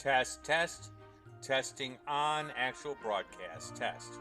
Test, test, testing on actual broadcast. Test.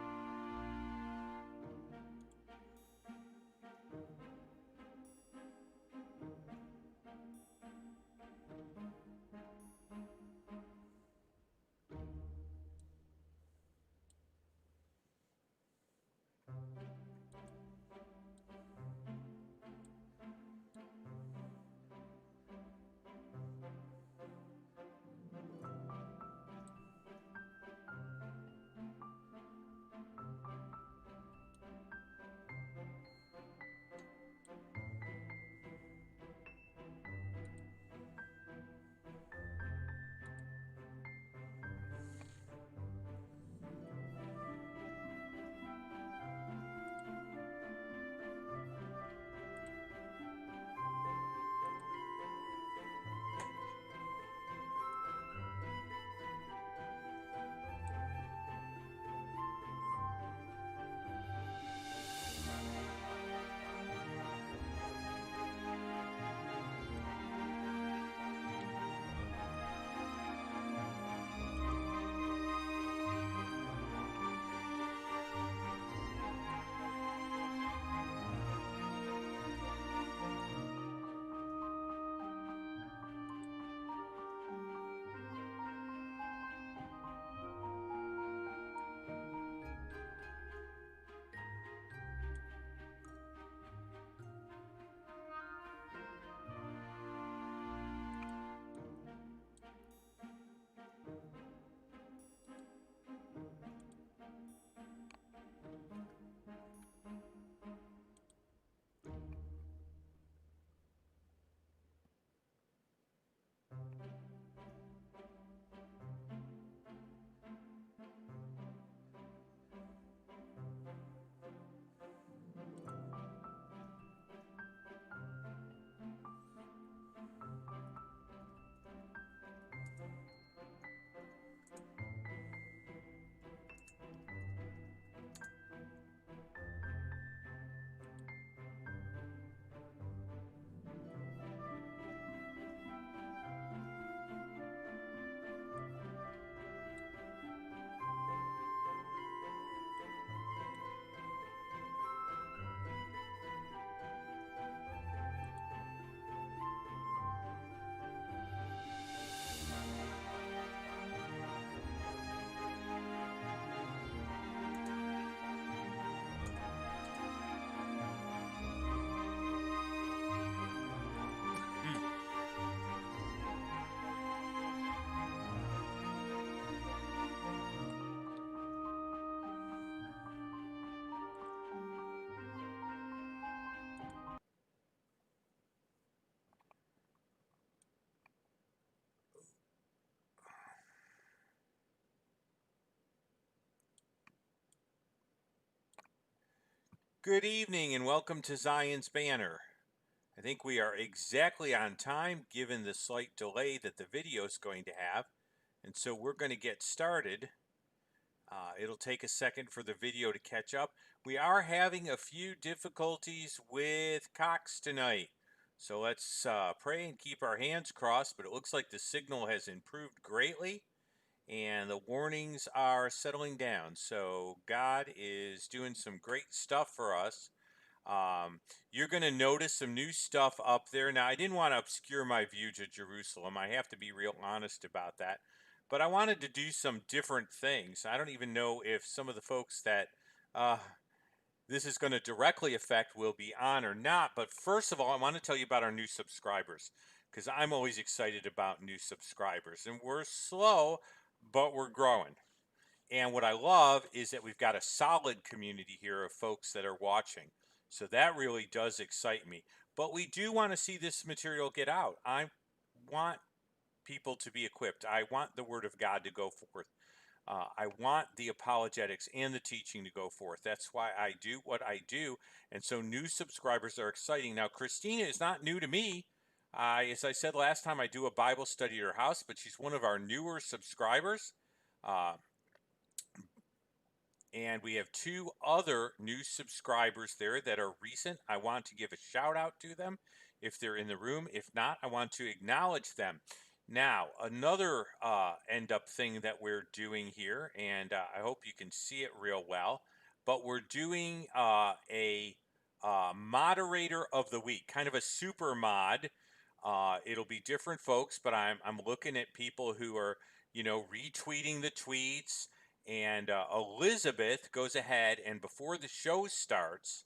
Good evening and welcome to Zion's Banner. I think we are exactly on time given the slight delay that the video is going to have. And so we're going to get started. It'll take a second for the video to catch up. We are having a few difficulties with Cox tonight. So let's pray and keep our hands crossed, but it looks like the signal has improved greatly and the warnings are settling down. So God is doing some great stuff for us. You're going to notice some new stuff up there. Now, I didn't want to obscure my view to Jerusalem. I have to be real honest about that. But I wanted to do some different things. I don't even know if some of the folks that uh, this is going to directly affect will be on or not. But first of all, I want to tell you about our new subscribers because I'm always excited about new subscribers. And we're slow, but we're growing. And what I love is that we've got a solid community here of folks that are watching. So that really does excite me. But we do want to see this material get out. I want people to be equipped. I want the Word of God to go forth. I want the apologetics and the teaching to go forth. That's why I do what I do. And so new subscribers are exciting. Now, Christina is not new to me. As I said last time, I do a Bible study at her house, but she's one of our newer subscribers. Uh, And we have two other new subscribers there that are recent. I want to give a shout out to them if they're in the room. If not, I want to acknowledge them. Now, another end up thing that we're doing here, and I hope you can see it real well, but we're doing a moderator of the week, kind of a super mod. It'll be different folks, but I'm looking at people who are, retweeting the tweets. And Elizabeth goes ahead and before the show starts,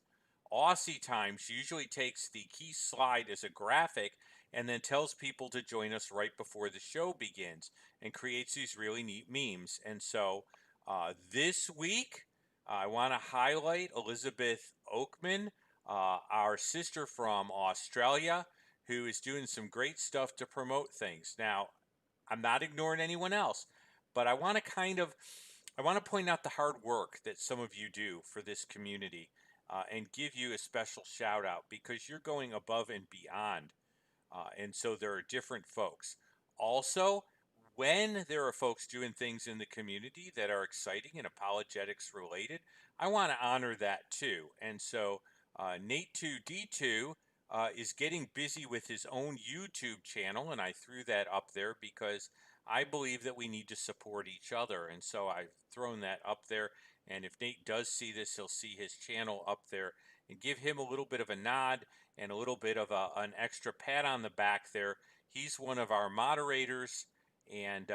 Aussie time, she usually takes the key slide as a graphic and then tells people to join us right before the show begins and creates these really neat memes. And so this week, I want to highlight Elizabeth Oakman, our sister from Australia, who is doing some great stuff to promote things. Now, I'm not ignoring anyone else, but I want to point out the hard work that some of you do for this community and give you a special shout out because you're going above and beyond. And so there are different folks. Also, when there are folks doing things in the community that are exciting and apologetics related, I want to honor that too. And so Nate2D2 is getting busy with his own YouTube channel, and I threw that up there because I believe that we need to support each other. And so I've thrown that up there. And if Nate does see this, he'll see his channel up there and give him a little bit of a nod and a little bit of an extra pat on the back there. He's one of our moderators, and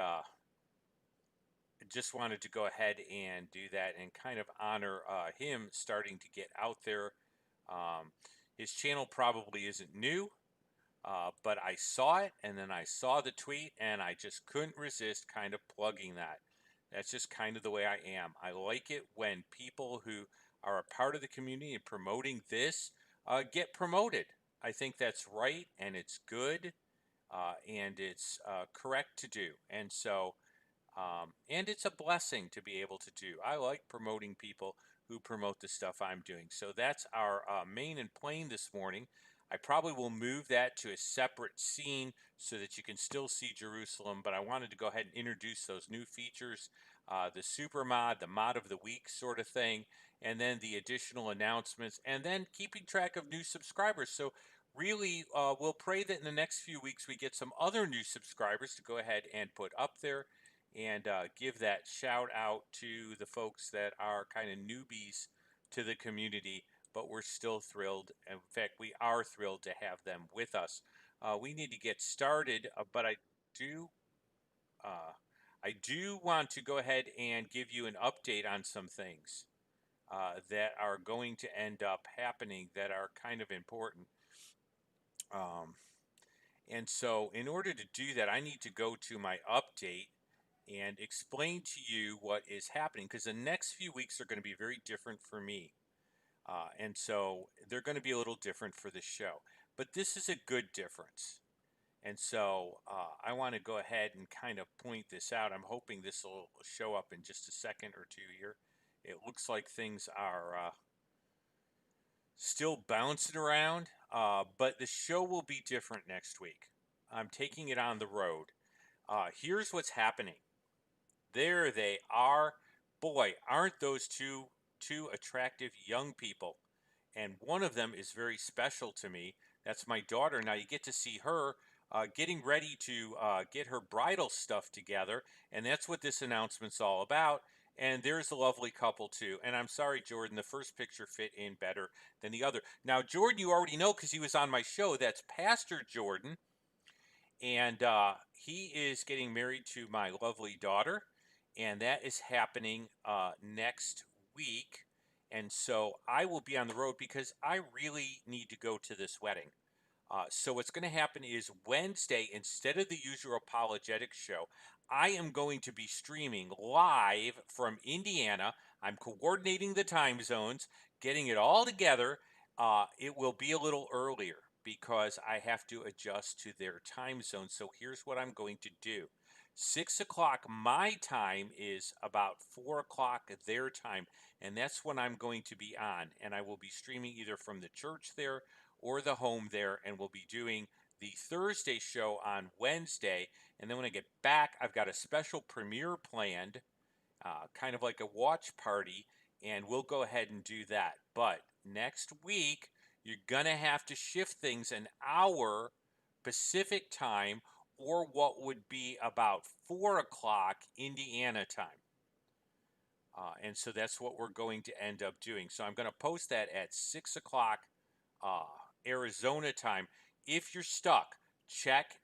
just wanted to go ahead and do that and kind of honor him starting to get out there. Um, his channel probably isn't new, but I saw it and then I saw the tweet and I just couldn't resist kind of plugging that. That's just kind of the way I am. I like it when people who are a part of the community and promoting this get promoted. I think that's right and it's good and it's correct to do. And so and it's a blessing to be able to do. I like promoting people who promote the stuff I'm doing. So that's our main and plain this morning. I probably will move that to a separate scene so that you can still see Jerusalem, but I wanted to go ahead and introduce those new features, the super mod, the mod of the week sort of thing, and then the additional announcements, and then keeping track of new subscribers. So really, we'll pray that in the next few weeks we get some other new subscribers to go ahead and put up there and give that shout out to the folks that are kind of newbies to the community, but we're still thrilled. In fact, we are thrilled to have them with us. We need to get started, but do uh, I do want to go ahead and give you an update on some things that are going to end up happening that are kind of important. Um, and so, in order to do that, I need to go to my update and explain to you what is happening because the next few weeks are going to be very different for me. And so they're going to be a little different for the show. But this is a good difference. And so I want to go ahead and kind of point this out. I'm hoping this will show up in just a second or two here. It looks like things are still bouncing around, but the show will be different next week. I'm taking it on the road. Here's what's happening. There they are. Boy, aren't those two attractive young people? And one of them is very special to me. That's my daughter. Now you get to see her getting ready to get her bridal stuff together, and that's what this announcement's all about. And there's a lovely couple too. And I'm sorry, Jordan, the first picture fit in better than the other. Now, Jordan, you already know because he was on my show. That's Pastor Jordan, and he is getting married to my lovely daughter, and that is happening next week. And so I will be on the road because I really need to go to this wedding. So what's going to happen is Wednesday, instead of the usual apologetics show, I am going to be streaming live from Indiana. I'm coordinating the time zones, getting it all together. It will be a little earlier because I have to adjust to their time zone. So here's what I'm going to do. 6 o'clock my time is about 4 o'clock their time, and that's when I'm going to be on. And I will be streaming either from the church there or the home there, and we'll be doing the Thursday show on Wednesday. And then when I get back, I've got a special premiere planned, kind of like a watch party, and we'll go ahead and do that. But next week, you're going to have to shift things an hour Pacific time or what would be about 4 o'clock Indiana time. And so that's what we're going to end up doing. So I'm going to post that at 6 o'clock Arizona time. If you're stuck, check.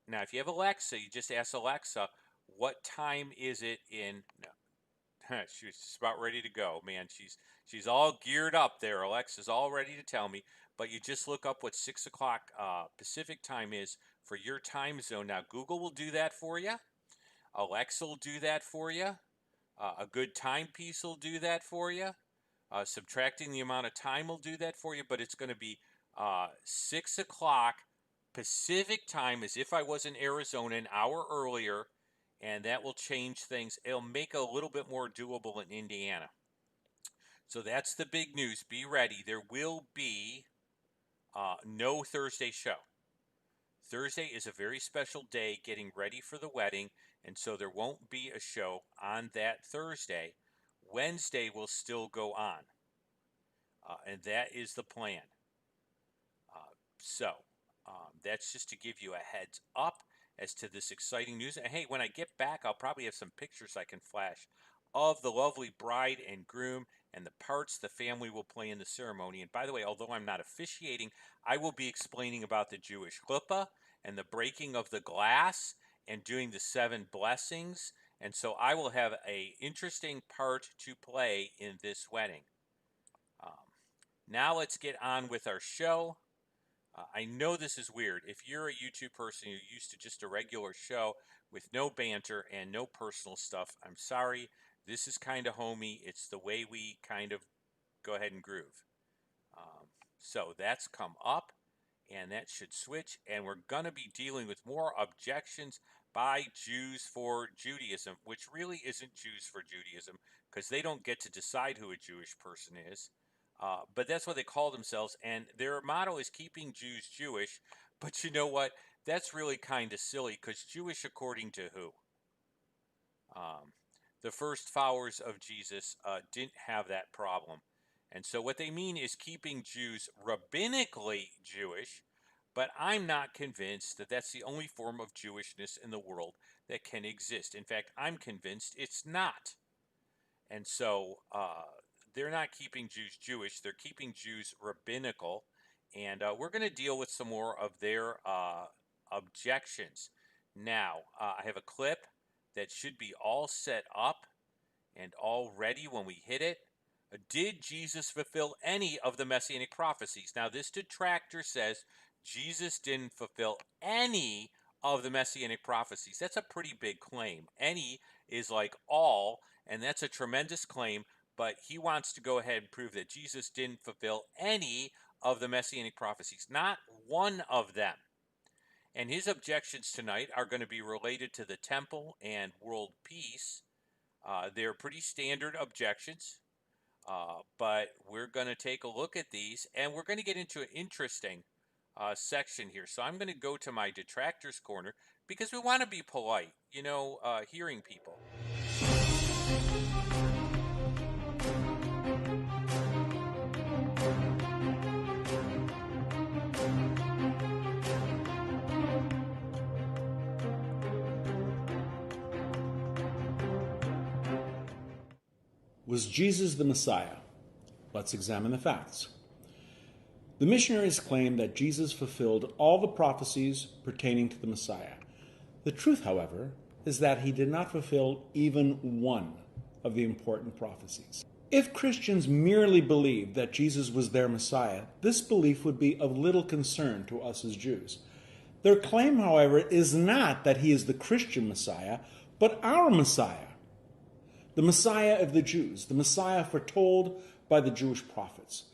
Now, if you have Alexa, you just ask Alexa, what time is it in? No. She's just about ready to go, man. She's all geared up there. Alexa's all ready to tell me. But you just look up what 6 o'clock Pacific time is for your time zone. Now, Google will do that for you. Alexa will do that for you. A good timepiece will do that for you. Subtracting the amount of time will do that for you. But it's going to be 6 o'clock Pacific time, as if I was in Arizona an hour earlier. And that will change things. It'll make it a little bit more doable in Indiana. So that's the big news. Be ready. There will be no Thursday show. Thursday is a very special day getting ready for the wedding, and so there won't be a show on that Thursday. Wednesday will still go on, and that is the plan. So that's just to give you a heads up as to this exciting news. And hey, when I get back, I'll probably have some pictures I can flash of the lovely bride and groom and the parts the family will play in the ceremony. And by the way, although I'm not officiating, I will be explaining about the Jewish chuppah and the breaking of the glass and doing the 7 blessings. And so I will have an interesting part to play in this wedding. Now let's get on with our show. I know this is weird. If you're a YouTube person, you're used to just a regular show with no banter and no personal stuff, I'm sorry. This is kind of homey. It's the way we kind of go ahead and groove. So that's come up, and that should switch. And we're going to be dealing with more objections by Jews for Judaism, which really isn't Jews for Judaism, because they don't get to decide who a Jewish person is. But that's what they call themselves, and their motto is keeping Jews Jewish. But you know what? That's really kind of silly, because Jewish according to who? The first followers of Jesus didn't have that problem. And so what they mean is keeping Jews rabbinically Jewish, but I'm not convinced that that's the only form of Jewishness in the world that can exist. In fact, I'm convinced it's not. And so they're not keeping Jews Jewish, they're keeping Jews rabbinical. And we're going to deal with some more of their objections. Now, I have a clip that should be all set up and all ready when we hit it. Did Jesus fulfill any of the messianic prophecies? Now, this detractor says Jesus didn't fulfill any of the messianic prophecies. That's a pretty big claim. Any is like all, and that's a tremendous claim, but he wants to go ahead and prove that Jesus didn't fulfill any of the messianic prophecies, not one of them. And his objections tonight are going to be related to the temple and world peace. They're pretty standard objections, but we're going to take a look at these, and we're going to get into an interesting section here. So I'm going to go to my detractors corner because we want to be polite, hearing people. Was Jesus the Messiah? Let's examine the facts. The missionaries claim that Jesus fulfilled all the prophecies pertaining to the Messiah. The truth, however, is that he did not fulfill even one of the important prophecies. If Christians merely believed that Jesus was their Messiah, this belief would be of little concern to us as Jews. Their claim, however, is not that he is the Christian Messiah, but our Messiah. The Messiah of the Jews, the Messiah foretold by the Jewish prophets.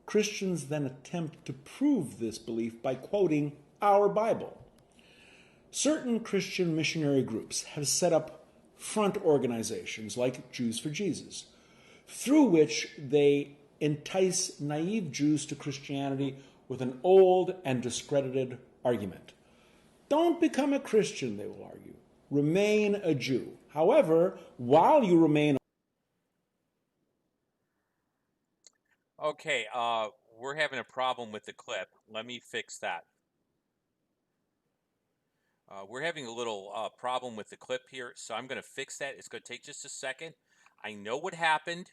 Christians then attempt to prove this belief by quoting our Bible. Certain Christian missionary groups have set up front organizations like Jews for Jesus, through which they entice naive Jews to Christianity with an old and discredited argument. Don't become a Christian, they will argue. Remain a Jew. However, while you remain... Okay, we're having a problem with the clip. Let me fix that. We're having a little problem with the clip here, so I'm going to fix that. It's going to take just a second. I know what happened.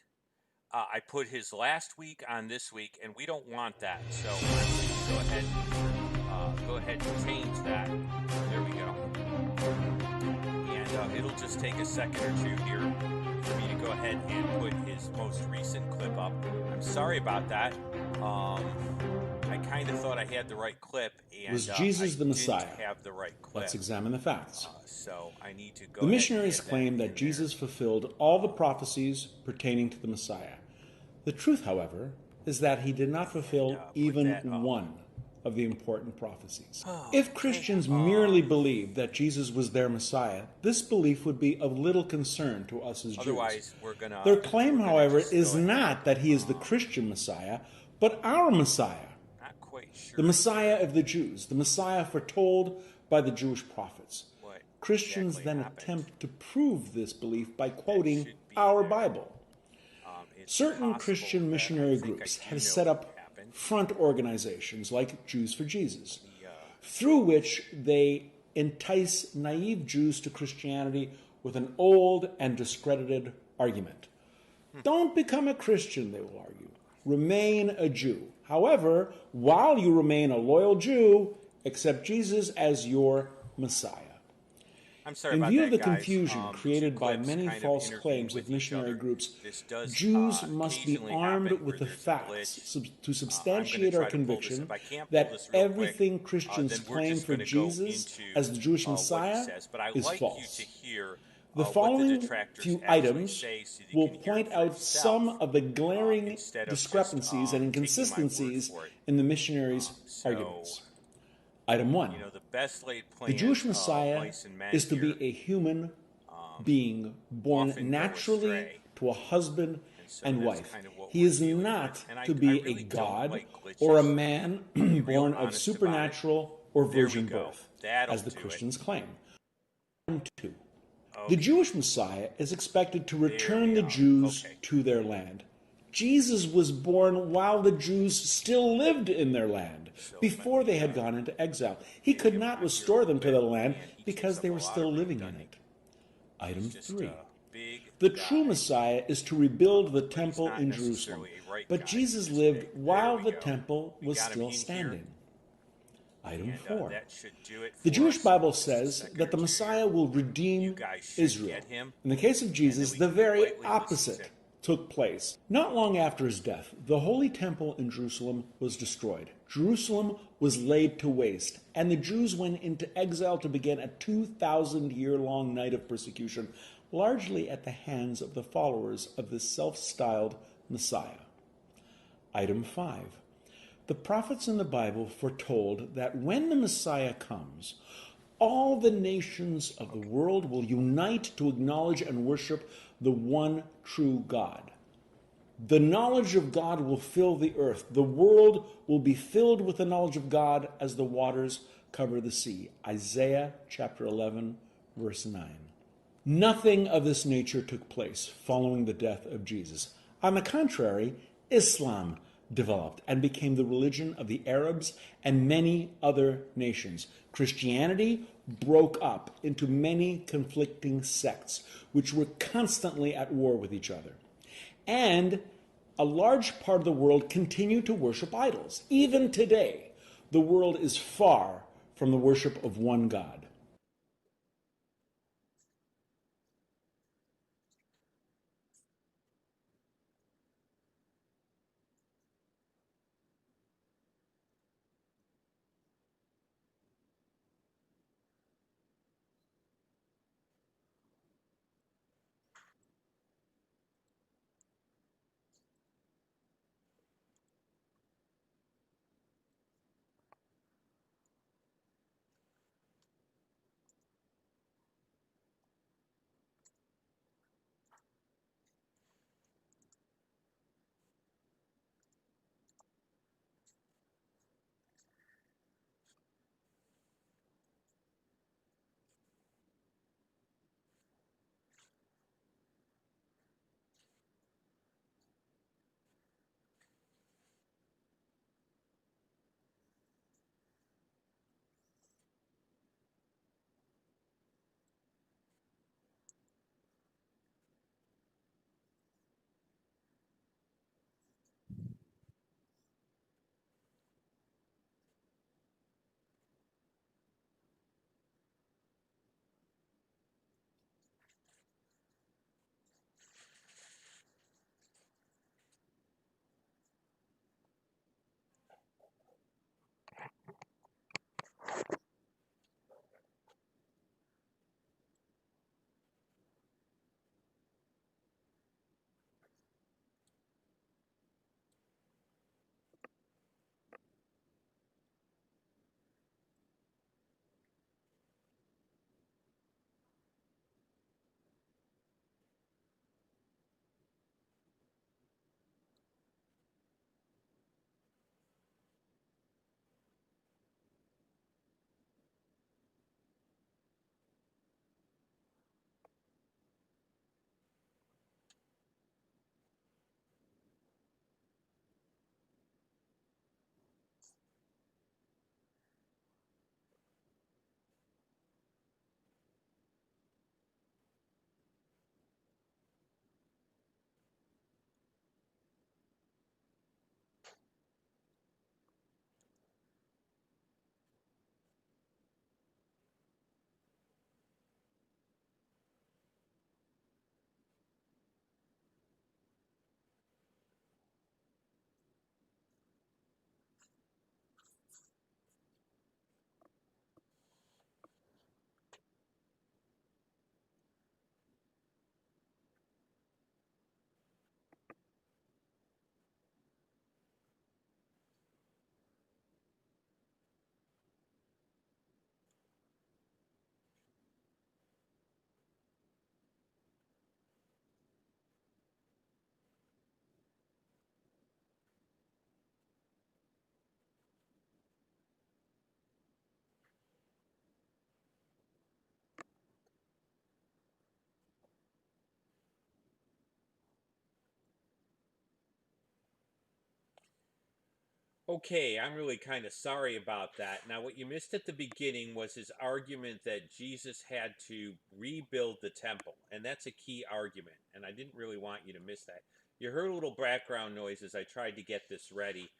I put his last week on this week, and we don't want that. So I'm going to go ahead and change that. There we go. And it'll just take a second or two here for me to go ahead and put his most recent clip up. I'm sorry about that. I kind of thought I had the right clip, and Was Jesus the Messiah? didn't have the right clip. Let's examine the facts. So I need to go. The missionaries claim that Jesus fulfilled all the prophecies pertaining to the Messiah. The truth, however, is that he did not fulfill even one of the important prophecies. If Christians merely believed that Jesus was their Messiah, this belief would be of little concern to us as Jews. Otherwise, Their claim, however, is not that he is the Christian Messiah, but our Messiah. Not quite sure. The Messiah of the Jews, the Messiah foretold by the Jewish prophets. Christians then attempt to prove this belief by quoting our Bible. Certain Christian missionary groups have set up front organizations like Jews for Jesus, through which they entice naive Jews to Christianity with an old and discredited argument. Don't become a Christian, they will argue. Remain a Jew. However, while you remain a loyal Jew, accept Jesus as your Messiah. I'm sorry In about view that, of the guys. confusion created by many false claims of missionary groups, Jews must be armed with the facts to substantiate our conviction that everything Christians claim for Jesus as the Jewish Messiah is false. The following few items will point out some of the glaring discrepancies and inconsistencies in the missionaries' arguments. Item 1. The Jewish Messiah is to be a human being born naturally to a husband and wife. He is not to be a god or a man born of supernatural or virgin birth, as the Christians claim. Item 2. The Jewish Messiah is expected to return the Jews to their land. Jesus was born while the Jews still lived in their land, before they had gone into exile. He could not restore them to the land because they were still living in it. Item 3. The true Messiah is to rebuild the temple in Jerusalem, but Jesus lived while the temple was still standing. Item 4. The Jewish Bible says that the Messiah will redeem Israel. In the case of Jesus, the very opposite took place. Not long after his death, the Holy Temple in Jerusalem was destroyed. Jerusalem was laid to waste, and the Jews went into exile to begin a 2,000-year-long night of persecution, largely at the hands of the followers of this self-styled Messiah. Item 5. The prophets in the Bible foretold that when the Messiah comes, all the nations of the world will unite to acknowledge and worship the one true God. The knowledge of God will fill the earth. The world will be filled with the knowledge of God as the waters cover the sea. Isaiah chapter 11, verse 9. Nothing of this nature took place following the death of Jesus. On the contrary, Islam developed and became the religion of the Arabs and many other nations. Christianity broke up into many conflicting sects, which were constantly at war with each other. And a large part of the world continued to worship idols. Even today, the world is far from the worship of one God. Okay, I'm really kind of sorry about that. Now, what you missed at the beginning was his argument that Jesus had to rebuild the temple, and that's a key argument, and I didn't really want you to miss that. You heard a little background noise as I tried to get this ready.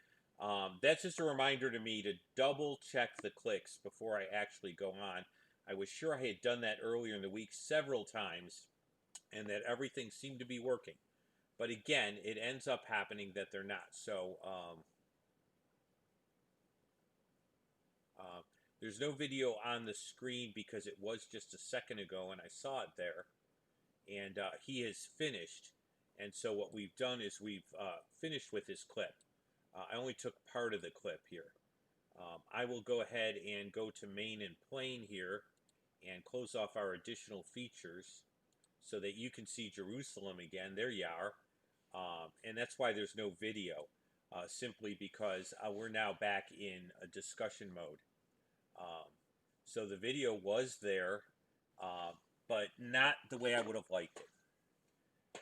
That's just a reminder to me to double check the clicks before I actually go on. I was sure I had done that earlier in the week several times, and that everything seemed to be working. But again, it ends up happening that they're not. Uh, there's no video on the screen because it was just a second ago and I saw it there. And he has finished. And so what we've done is we've finished with his clip. I only took part of the clip here. I will go ahead and go to main and plain here and close off our additional features so that you can see Jerusalem again. There you are. And that's why there's no video, simply because we're now back in a discussion mode. Um, so the video was there, uh, but not the way I would have liked it.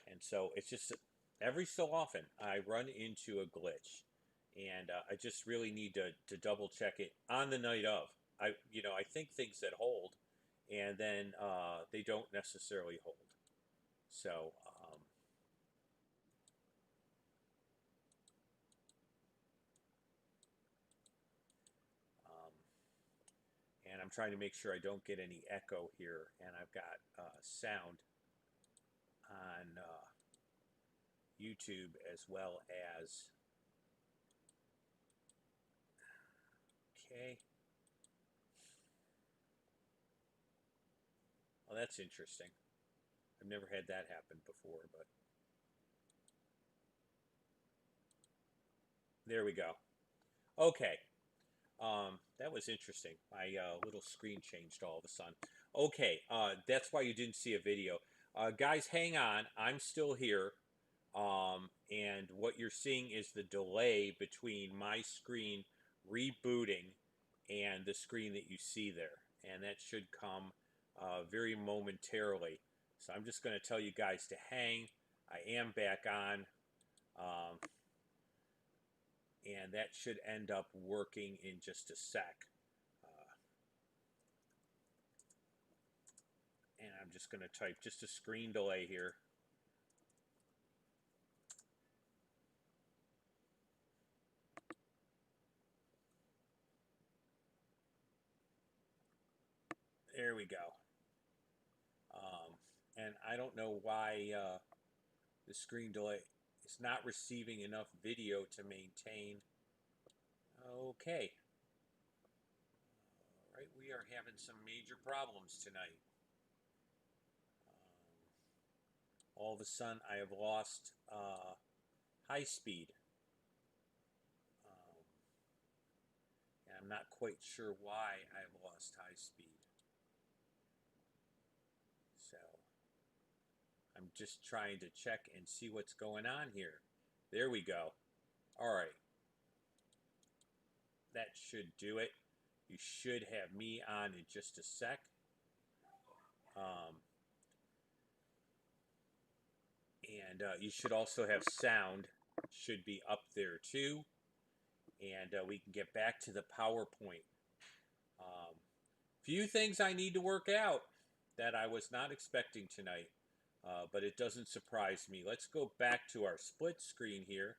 And so it's just every so often I run into a glitch, and I just really need to double check it on the night of. I think things that hold, and then they don't necessarily hold. So um, and I'm trying to make sure I don't get any echo here, and I've got sound on YouTube as well as. Okay. Well, that's interesting. I've never had that happen before, but there we go. Okay. That was interesting. My little screen changed all of a sudden. Okay, that's why you didn't see a video. Guys, hang on. I'm still here. And what you're seeing is the delay between my screen rebooting and the screen that you see there. And that should come very momentarily. So I'm just going to tell you guys to hang. I am back on. Um, and that should end up working in just a sec. Uh, and I'm just going to type just a screen delay here. There we go. And I don't know why the screen delay is not receiving enough video to maintain. Okay. All right, we are having some major problems tonight. All of a sudden, I have lost high speed. Um, and I'm not quite sure why I've lost high speed. So I'm just trying to check and see what's going on here. There we go. All right. That should do it. You should have me on in just a sec. Um, and you should also have sound. Should be up there too. And we can get back to the PowerPoint. Few things I need to work out that I was not expecting tonight, but it doesn't surprise me. Let's go back to our split screen here,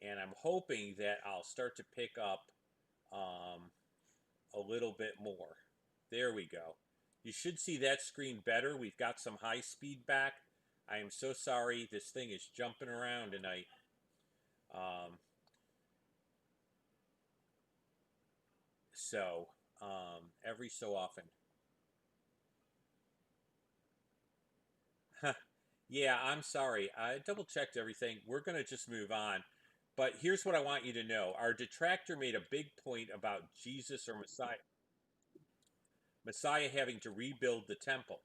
and I'm hoping that I'll start to pick up a little bit more. There we go. You should see that screen better. We've got some high speed back. I am so sorry. This thing is jumping around tonight. Um, so every so often. Yeah, I'm sorry. I double checked everything. We're going to just move on. But here's what I want you to know. Our detractor made a big point about Jesus or Messiah having to rebuild the temple.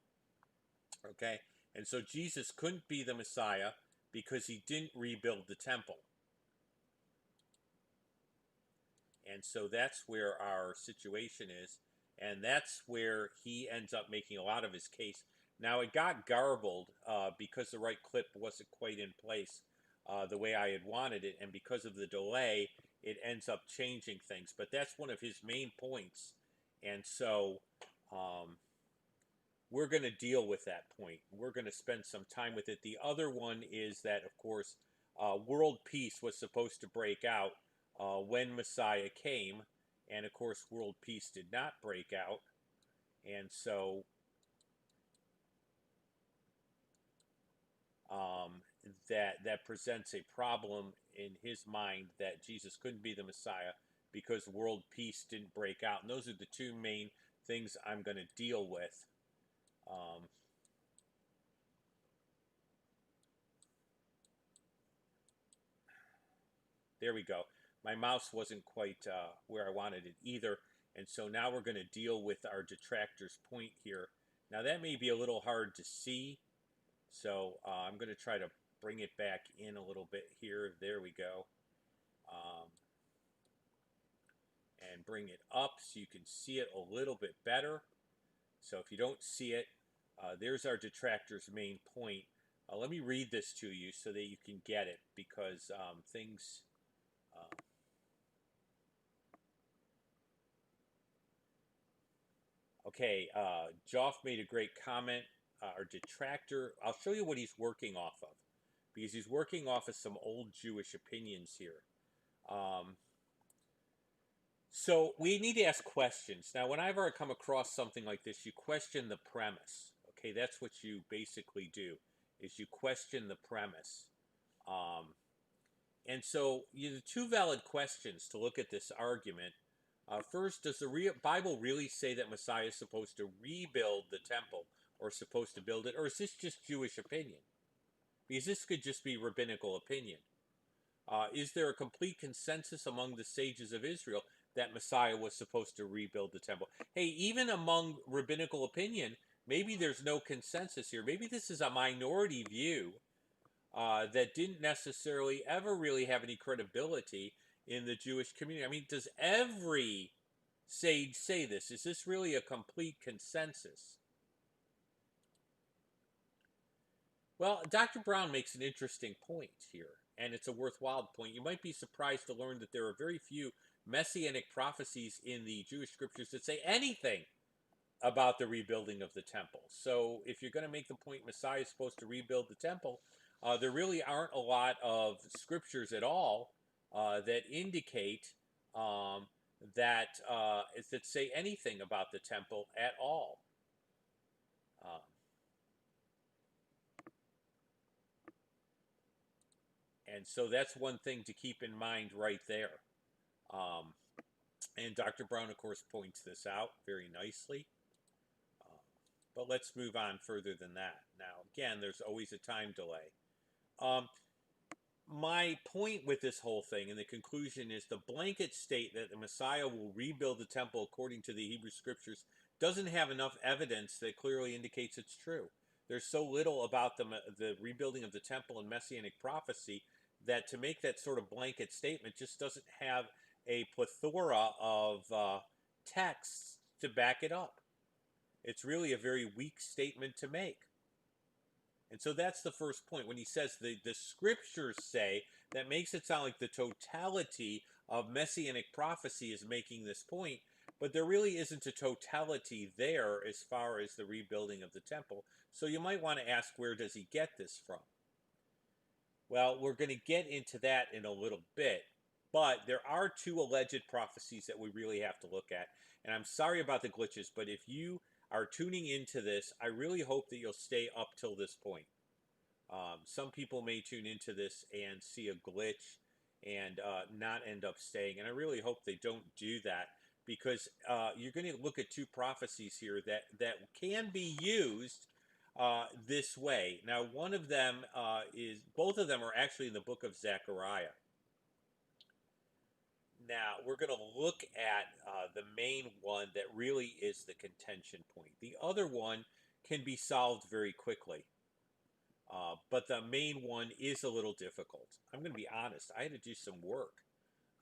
Okay? And so Jesus couldn't be the Messiah because he didn't rebuild the temple. And so that's where our situation is. And that's where he ends up making a lot of his case. Now, it got garbled because the right clip wasn't quite in place the way I had wanted it. And because of the delay, it ends up changing things. But that's one of his main points. And so we're going to deal with that point. We're going to spend some time with it. The other one is that, of course, world peace was supposed to break out when Messiah came. And, of course, world peace did not break out. And so that presents a problem in his mind that Jesus couldn't be the Messiah because world peace didn't break out. And those are the two main things I'm going to deal with. There we go. My mouse wasn't quite where I wanted it either. And so now we're going to deal with our detractor's point here. Now that may be a little hard to see. So I'm going to try to bring it back in a little bit here. There we go. And bring it up so you can see it a little bit better. So if you don't see it, there's our detractor's main point. Let me read this to you so that you can get it, because things... Okay, Joff made a great comment. Our detractor, I'll show you what he's working off of, because he's working off of some old Jewish opinions here. So we need to ask questions. Now, whenever I come across something like this, you question the premise. Okay, that's what you basically do, is you question the premise. And so the two valid questions to look at this argument. First, does the Bible really say that Messiah is supposed to rebuild the temple, or supposed to build it? Or is this just Jewish opinion? Because this could just be rabbinical opinion. Is there a complete consensus among the sages of Israel that Messiah was supposed to rebuild the temple? Hey, even among rabbinical opinion, maybe there's no consensus here. Maybe this is a minority view that didn't necessarily ever really have any credibility in the Jewish community. I mean, does every sage say this? Is this really a complete consensus? Well, Dr. Brown makes an interesting point here, and it's a worthwhile point. You might be surprised to learn that there are very few messianic prophecies in the Jewish scriptures that say anything about the rebuilding of the temple. So if you're going to make the point Messiah is supposed to rebuild the temple, there really aren't a lot of scriptures at all that indicate that say anything about the temple at all. And so that's one thing to keep in mind right there. And Dr. Brown, of course, points this out very nicely. But let's move on further than that. Now, again, there's always a time delay. My point with this whole thing, and the conclusion, is the blanket state that the Messiah will rebuild the temple according to the Hebrew scriptures doesn't have enough evidence that clearly indicates it's true. There's so little about the rebuilding of the temple and messianic prophecy that to make that sort of blanket statement just doesn't have a plethora of texts to back it up. It's really a very weak statement to make. And so that's the first point. When he says the scriptures say, that makes it sound like the totality of messianic prophecy is making this point, but there really isn't a totality there as far as the rebuilding of the temple. So you might want to ask, where does he get this from? Well, we're going to get into that in a little bit, but there are two alleged prophecies that we really have to look at. And I'm sorry about the glitches, but if you are tuning into this, I really hope that you'll stay up till this point. Some people may tune into this and see a glitch and not end up staying. And I really hope they don't do that, because you're going to look at two prophecies here that can be used this way. Now, one of them both of them are actually in the book of Zechariah. Now, we're going to look at the main one that really is the contention point. The other one can be solved very quickly. But the main one is a little difficult. I'm going to be honest. I had to do some work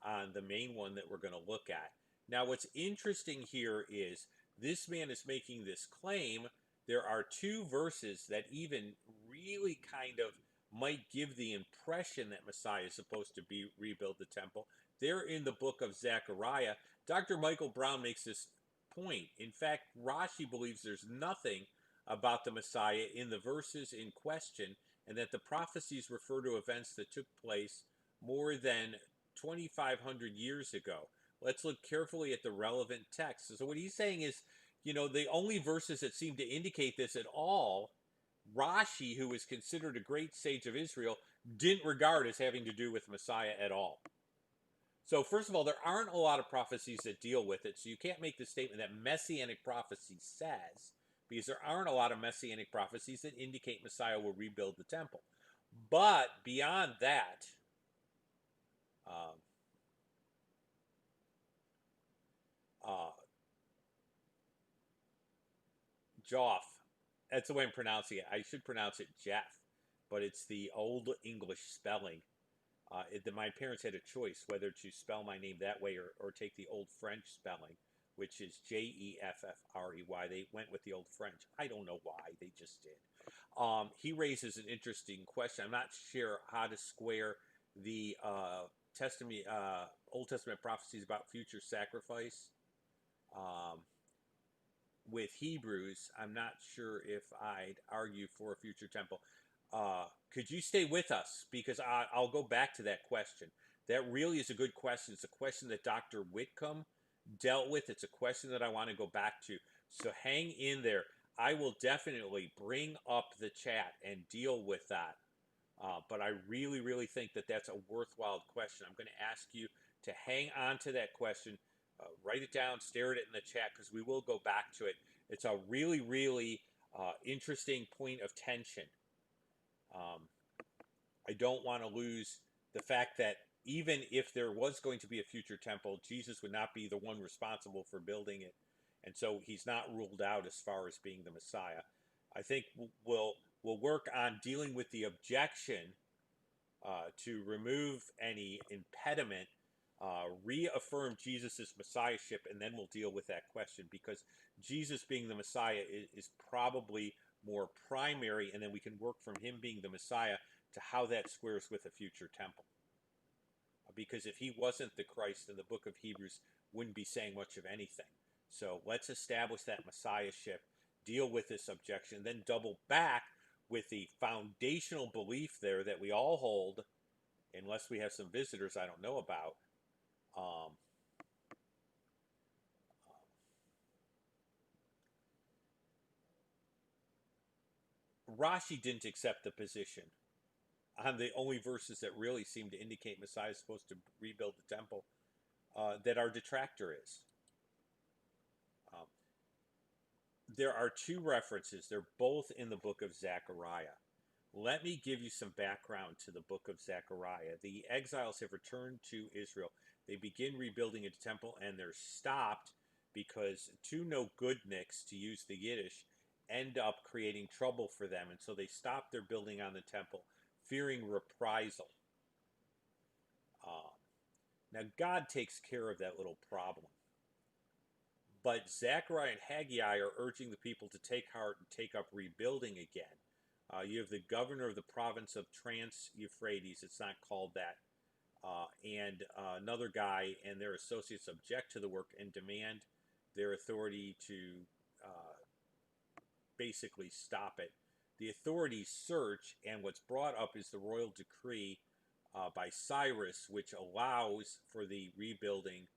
on the main one that we're going to look at. Now, what's interesting here is this man is making this claim. There are two verses that even really kind of might give the impression that Messiah is supposed to rebuild the temple. There in the book of Zechariah, Dr. Michael Brown makes this point. In fact, Rashi believes there's nothing about the Messiah in the verses in question, and that the prophecies refer to events that took place more than 2,500 years ago. Let's look carefully at the relevant text. So, what he's saying is, the only verses that seem to indicate this at all, Rashi, who is considered a great sage of Israel, didn't regard as having to do with Messiah at all. So, first of all, there aren't a lot of prophecies that deal with it. So, you can't make the statement that messianic prophecy says, because there aren't a lot of messianic prophecies that indicate Messiah will rebuild the temple. But beyond that, uh, uh, Joff, that's the way I'm pronouncing it. I should pronounce it Jeff, but it's the old English spelling. My parents had a choice whether to spell my name that way or take the old French spelling, which is Jeffrey. They went with the old French. I don't know why. They just did. He raises an interesting question. I'm not sure how to square the Old Testament prophecies about future sacrifice um, with Hebrews. I'm not sure if I'd argue for a future temple. Could you stay with us? Because I'll go back to that question. That really is a good question. It's a question that Dr. Whitcomb dealt with. It's a question that I want to go back to. So hang in there. I will definitely bring up the chat and deal with that. But I really, really think that that's a worthwhile question. I'm going to ask you to hang on to that question, write it down, stare at it in the chat, because we will go back to it. It's a really, really interesting point of tension. I don't want to lose the fact that even if there was going to be a future temple, Jesus would not be the one responsible for building it. And so he's not ruled out as far as being the Messiah. I think we'll work on dealing with the objection to remove any impediment, reaffirm Jesus' messiahship, and then we'll deal with that question, because Jesus being the Messiah is probably more primary, and then we can work from him being the Messiah to how that squares with a future temple. Because if he wasn't the Christ, then the book of Hebrews wouldn't be saying much of anything. So let's establish that messiahship, deal with this objection, then double back with the foundational belief there that we all hold, unless we have some visitors I don't know about. Rashi didn't accept the position on the only verses that really seem to indicate Messiah is supposed to rebuild the temple that our detractor is. There are two references. They're both in the book of Zechariah. Let me give you some background to the book of Zechariah. The exiles have returned to Israel. They begin rebuilding a temple, and they're stopped because two no-goodniks, to use the Yiddish, end up creating trouble for them. And so they stop their building on the temple, fearing reprisal. Now, God takes care of that little problem. But Zechariah and Haggai are urging the people to take heart and take up rebuilding again. You have the governor of the province of Trans-Euphrates, it's not called that, and another guy and their associates object to the work and demand their authority to basically stop it. The authorities search, and what's brought up is the royal decree by Cyrus, which allows for the rebuilding,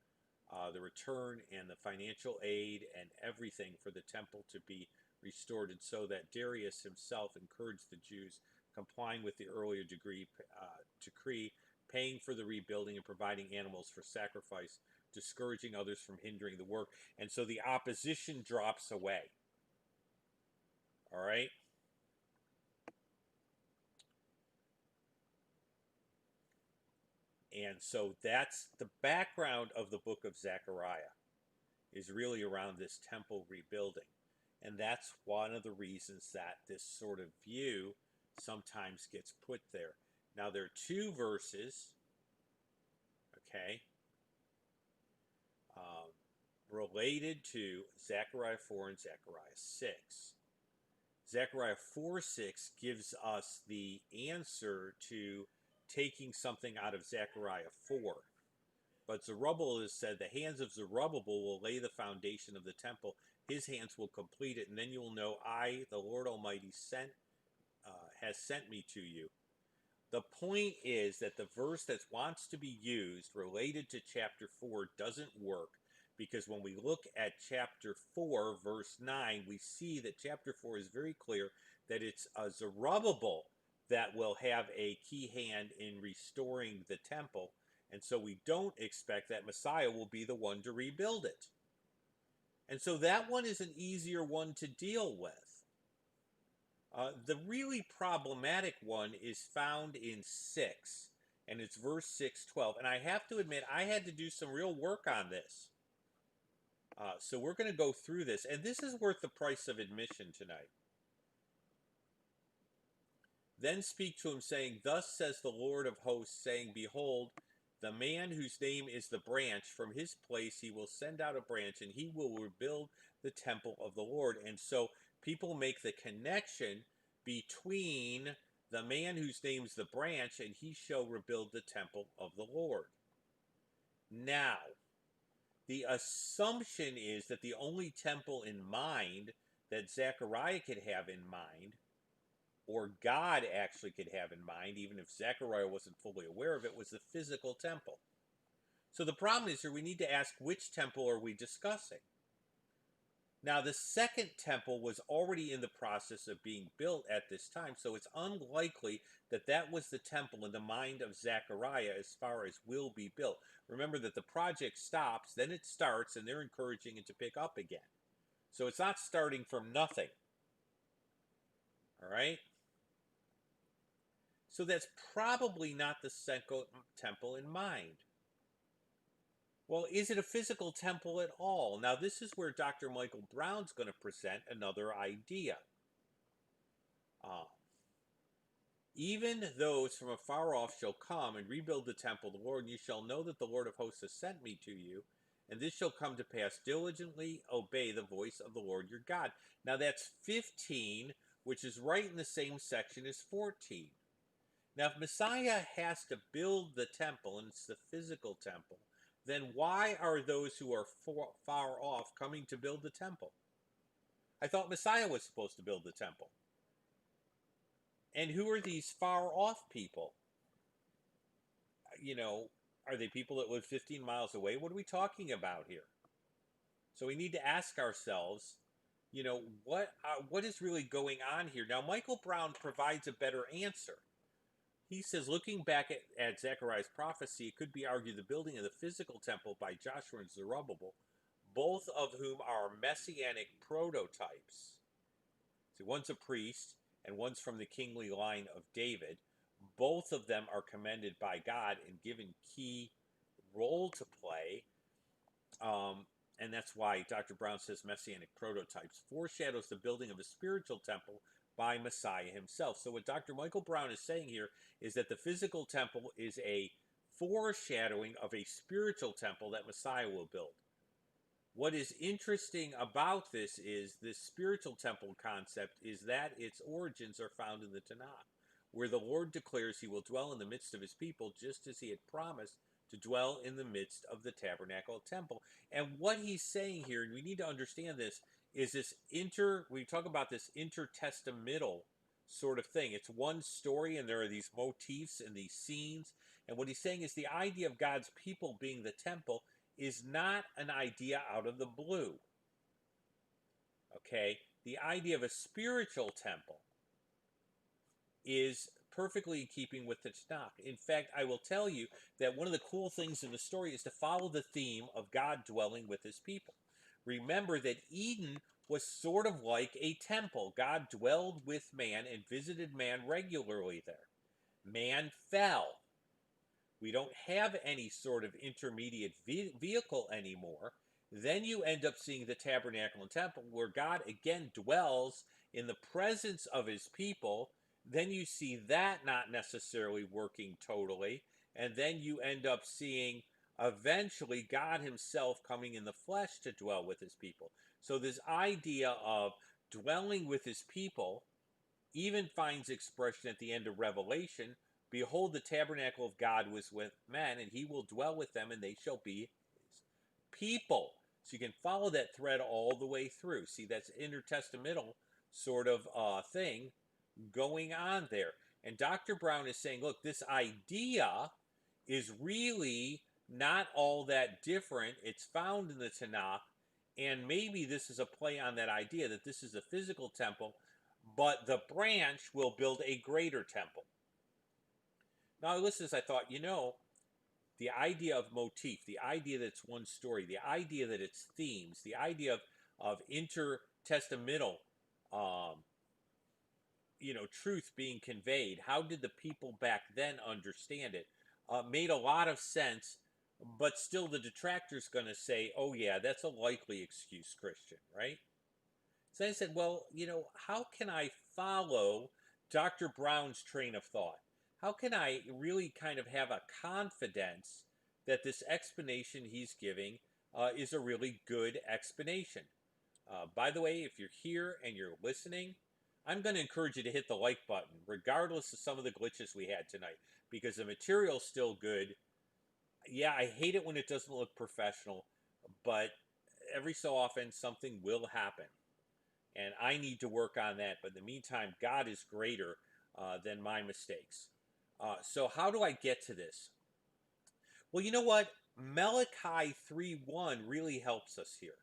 the return and the financial aid and everything for the temple to be restored. And so that Darius himself encouraged the Jews, complying with the earlier decree, paying for the rebuilding and providing animals for sacrifice, discouraging others from hindering the work. And so the opposition drops away. All right? And so that's the background of the book of Zechariah, is really around this temple rebuilding. And that's one of the reasons that this sort of view sometimes gets put there. Now, there are two verses, okay, related to Zechariah 4 and Zechariah 6. Zechariah 4:6 gives us the answer to taking something out of Zechariah 4. But Zerubbabel has said, the hands of Zerubbabel will lay the foundation of the temple. His hands will complete it, and then you will know I, the Lord Almighty, has sent me to you. The point is that the verse that wants to be used related to chapter 4 doesn't work, because when we look at chapter 4, verse 9, we see that chapter 4 is very clear that it's Zerubbabel that will have a key hand in restoring the temple. And so we don't expect that Messiah will be the one to rebuild it. And so that one is an easier one to deal with. The really problematic one is found in 6, and it's verse 6:12. And I have to admit, I had to do some real work on this. So we're going to go through this, and this is worth the price of admission tonight. Then speak to him, saying, Thus says the Lord of hosts, saying, Behold, the man whose name is the branch, from his place he will send out a branch, and he will rebuild the temple of the Lord. And so people make the connection between the man whose name's the branch, and he shall rebuild the temple of the Lord. Now, the assumption is that the only temple in mind that Zechariah could have in mind, or God actually could have in mind, even if Zechariah wasn't fully aware of it, was the physical temple. So the problem is here, we need to ask, which temple are we discussing? Now, the second temple was already in the process of being built at this time, so it's unlikely that that was the temple in the mind of Zechariah as far as will be built. Remember that the project stops, then it starts, and they're encouraging it to pick up again. So it's not starting from nothing. All right? So that's probably not the second temple in mind. Well, is it a physical temple at all? Now, this is where Dr. Michael Brown's going to present another idea. Even those from afar off shall come and rebuild the temple of the Lord, and you shall know that the Lord of hosts has sent me to you, and this shall come to pass. Diligently obey the voice of the Lord your God. Now, that's 15, which is right in the same section as 14. Now, if Messiah has to build the temple, and it's the physical temple, then why are those who are far off coming to build the temple? I thought Messiah was supposed to build the temple. And who are these far off people? You know, are they people that live 15 miles away? What are we talking about here? So we need to ask ourselves, you know, what is really going on here? Now, Michael Brown provides a better answer. He says, looking back at Zechariah's prophecy, it could be argued the building of the physical temple by Joshua and Zerubbabel, both of whom are messianic prototypes. See, one's a priest and one's from the kingly line of David. Both of them are commended by God and given key role to play. And that's why Dr. Brown says messianic prototypes foreshadows the building of a spiritual temple by Messiah himself. So what Dr. Michael Brown is saying here is that the physical temple is a foreshadowing of a spiritual temple that Messiah will build. What is interesting about this spiritual temple concept is that its origins are found in the Tanakh, where the Lord declares he will dwell in the midst of his people just as he had promised to dwell in the midst of the tabernacle temple. And what he's saying here, and we need to understand this, is we talk about this intertestamental sort of thing. It's one story and there are these motifs and these scenes. And what he's saying is the idea of God's people being the temple is not an idea out of the blue. Okay? The idea of a spiritual temple is perfectly in keeping with the Tanakh. In fact, I will tell you that one of the cool things in the story is to follow the theme of God dwelling with his people. Remember that Eden was sort of like a temple. God dwelled with man and visited man regularly there. Man fell. We don't have any sort of intermediate vehicle anymore. Then you end up seeing the tabernacle and temple where God again dwells in the presence of his people. Then you see that not necessarily working totally. And then you end up seeing eventually God himself coming in the flesh to dwell with his people. So this idea of dwelling with his people even finds expression at the end of Revelation Behold, the tabernacle of God was with men, and he will dwell with them, and they shall be his people. So you can follow that thread all the way through. See, that's intertestamental sort of thing going on there. And Dr. Brown is saying, look, this idea is really not all that different. It's found in the Tanakh, and maybe this is a play on that idea that this is a physical temple, but the branch will build a greater temple. Now, listen, I thought, the idea of motif, the idea that it's one story, the idea that it's themes, the idea of intertestamental, um, truth being conveyed. How did the people back then understand it? Made a lot of sense, but still the detractor's going to say, oh, yeah, that's a likely excuse, Christian, right? So I said, well, how can I follow Dr. Brown's train of thought? How can I really kind of have a confidence that this explanation he's giving is a really good explanation? By the way, if you're here and you're listening, I'm going to encourage you to hit the like button, regardless of some of the glitches we had tonight, because the material's still good. Yeah, I hate it when it doesn't look professional, but every so often something will happen. And I need to work on that. But in the meantime, God is greater than my mistakes. So how do I get to this? Well, you know what? Malachi 3:1 really helps us here.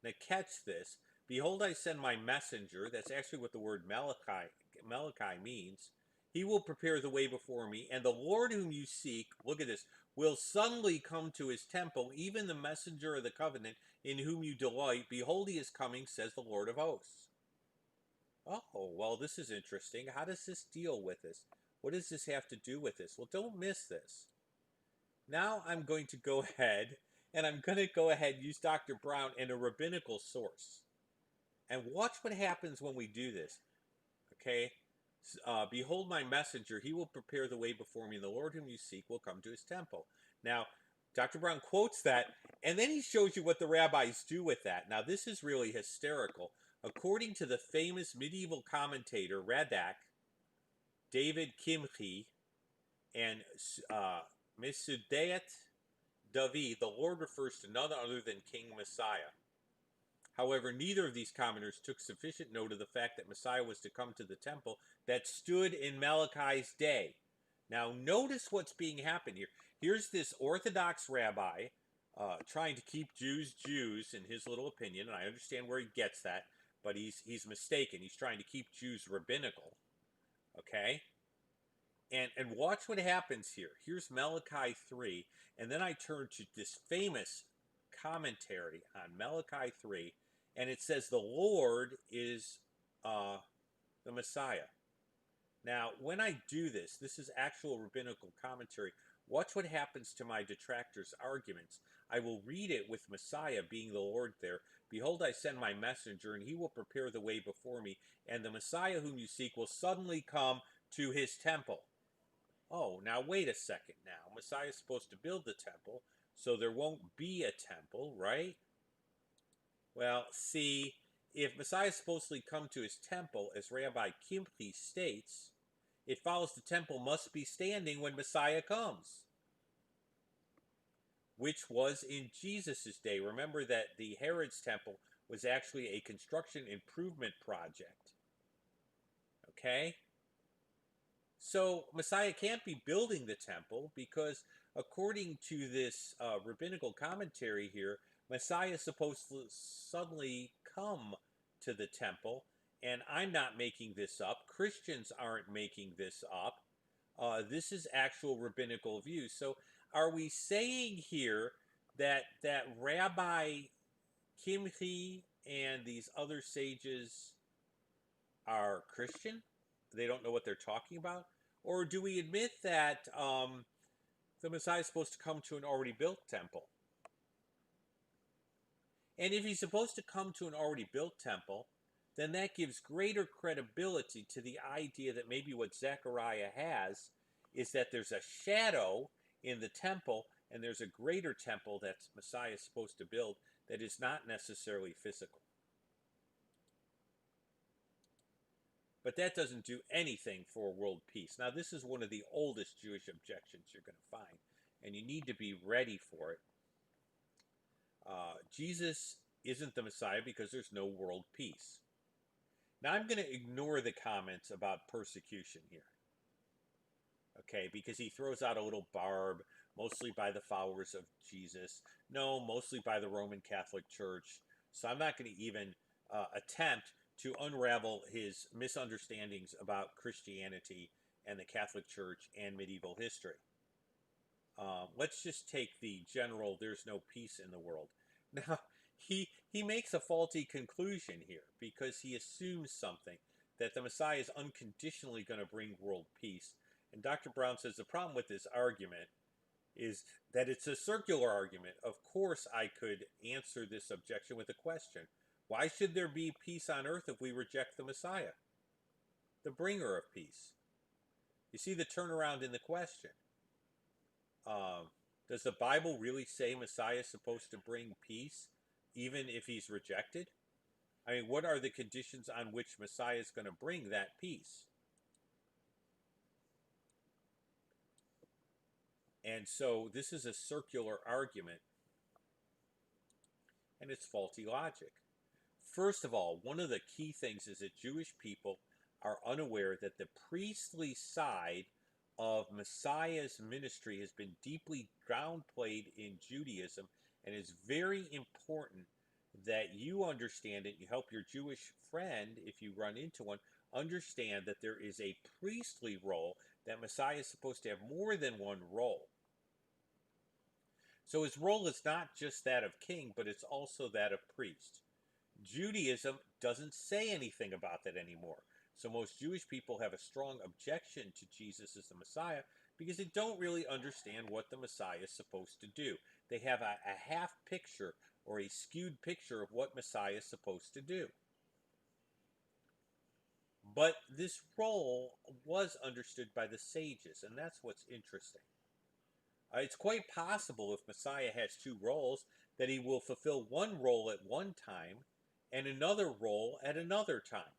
Now catch this. Behold, I send my messenger. That's actually what the word Malachi means. He will prepare the way before me, and the Lord whom you seek, look at this, will suddenly come to his temple, even the messenger of the covenant in whom you delight. Behold, he is coming, says the Lord of hosts. Oh, well, this is interesting. How does this deal with this? What does this have to do with this? Well, don't miss this. Now I'm going to go ahead and use Dr. Brown and a rabbinical source. And watch what happens when we do this. Okay? Behold my messenger, he will prepare the way before me, and the Lord whom you seek will come to his temple. Now, Dr. Brown quotes that, and then he shows you what the rabbis do with that. Now, this is really hysterical. According to the famous medieval commentator Radak, David Kimchi, and Misudeat Davi, the Lord refers to none other than King Messiah. However, neither of these commenters took sufficient note of the fact that Messiah was to come to the temple that stood in Malachi's day. Now, notice what's being happened here. Here's this Orthodox rabbi trying to keep Jews Jews, in his little opinion, and I understand where he gets that, but he's mistaken. He's trying to keep Jews rabbinical, okay? And watch what happens here. Here's Malachi 3, and then I turn to this famous commentary on Malachi 3, and it says the Lord is the Messiah. Now, when I do this, this is actual rabbinical commentary. Watch what happens to my detractors' arguments. I will read it with Messiah being the Lord there. Behold, I send my messenger, and he will prepare the way before me, and the Messiah whom you seek will suddenly come to his temple. Oh, now wait a second now. Messiah's supposed to build the temple, so there won't be a temple, right? Well, see, if Messiah supposedly come to his temple, as Rabbi Kimchi states, it follows the temple must be standing when Messiah comes, which was in Jesus' day. Remember that the Herod's temple was actually a construction improvement project. Okay? So Messiah can't be building the temple because, according to this rabbinical commentary here, Messiah is supposed to suddenly come to the temple. And I'm not making this up. Christians aren't making this up. This is actual rabbinical view. So are we saying here that Rabbi Kimchi and these other sages are Christian? They don't know what they're talking about? Or do we admit that the Messiah is supposed to come to an already built temple? And if he's supposed to come to an already built temple, then that gives greater credibility to the idea that maybe what Zechariah has is that there's a shadow in the temple and there's a greater temple that Messiah is supposed to build that is not necessarily physical. But that doesn't do anything for world peace. Now, this is one of the oldest Jewish objections you're going to find, and you need to be ready for it. Jesus isn't the Messiah because there's no world peace. Now, I'm going to ignore the comments about persecution here, okay, because he throws out a little barb, mostly by the followers of Jesus. No, mostly by the Roman Catholic Church. So I'm not going to even attempt to unravel his misunderstandings about Christianity and the Catholic Church and medieval history. Let's just take the general "there's no peace in the world." Now, he makes a faulty conclusion here because he assumes something, that the Messiah is unconditionally going to bring world peace. And Dr. Brown says the problem with this argument is that it's a circular argument. Of course, I could answer this objection with a question. Why should there be peace on earth if we reject the Messiah, the bringer of peace? You see the turnaround in the question. Does the Bible really say Messiah is supposed to bring peace, even if he's rejected? I mean, what are the conditions on which Messiah is going to bring that peace? And so this is a circular argument, and it's faulty logic. First of all, one of the key things is that Jewish people are unaware that the priestly side of Messiah's ministry has been deeply downplayed in Judaism, and it's very important that you understand it. You help your Jewish friend, if you run into one, understand that there is a priestly role, that Messiah is supposed to have more than one role. So his role is not just that of king, but it's also that of priest. Judaism doesn't say anything about that anymore. So most Jewish people have a strong objection to Jesus as the Messiah because they don't really understand what the Messiah is supposed to do. They have a half picture or a skewed picture of what Messiah is supposed to do. But this role was understood by the sages, and that's what's interesting. It's quite possible, if Messiah has two roles, that he will fulfill one role at one time and another role at another time.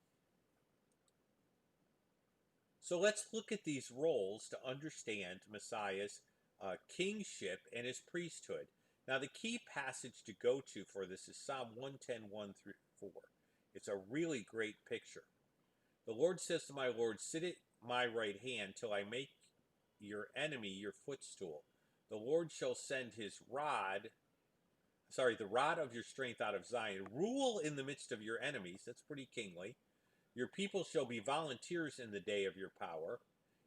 So let's look at these roles to understand Messiah's kingship and his priesthood. Now, the key passage to go to for this is Psalm 110, 1 through 4. It's a really great picture. The Lord says to my Lord, sit at my right hand till I make your enemy your footstool. The Lord shall send his the rod of your strength out of Zion. Rule in the midst of your enemies. That's pretty kingly. Your people shall be volunteers in the day of your power.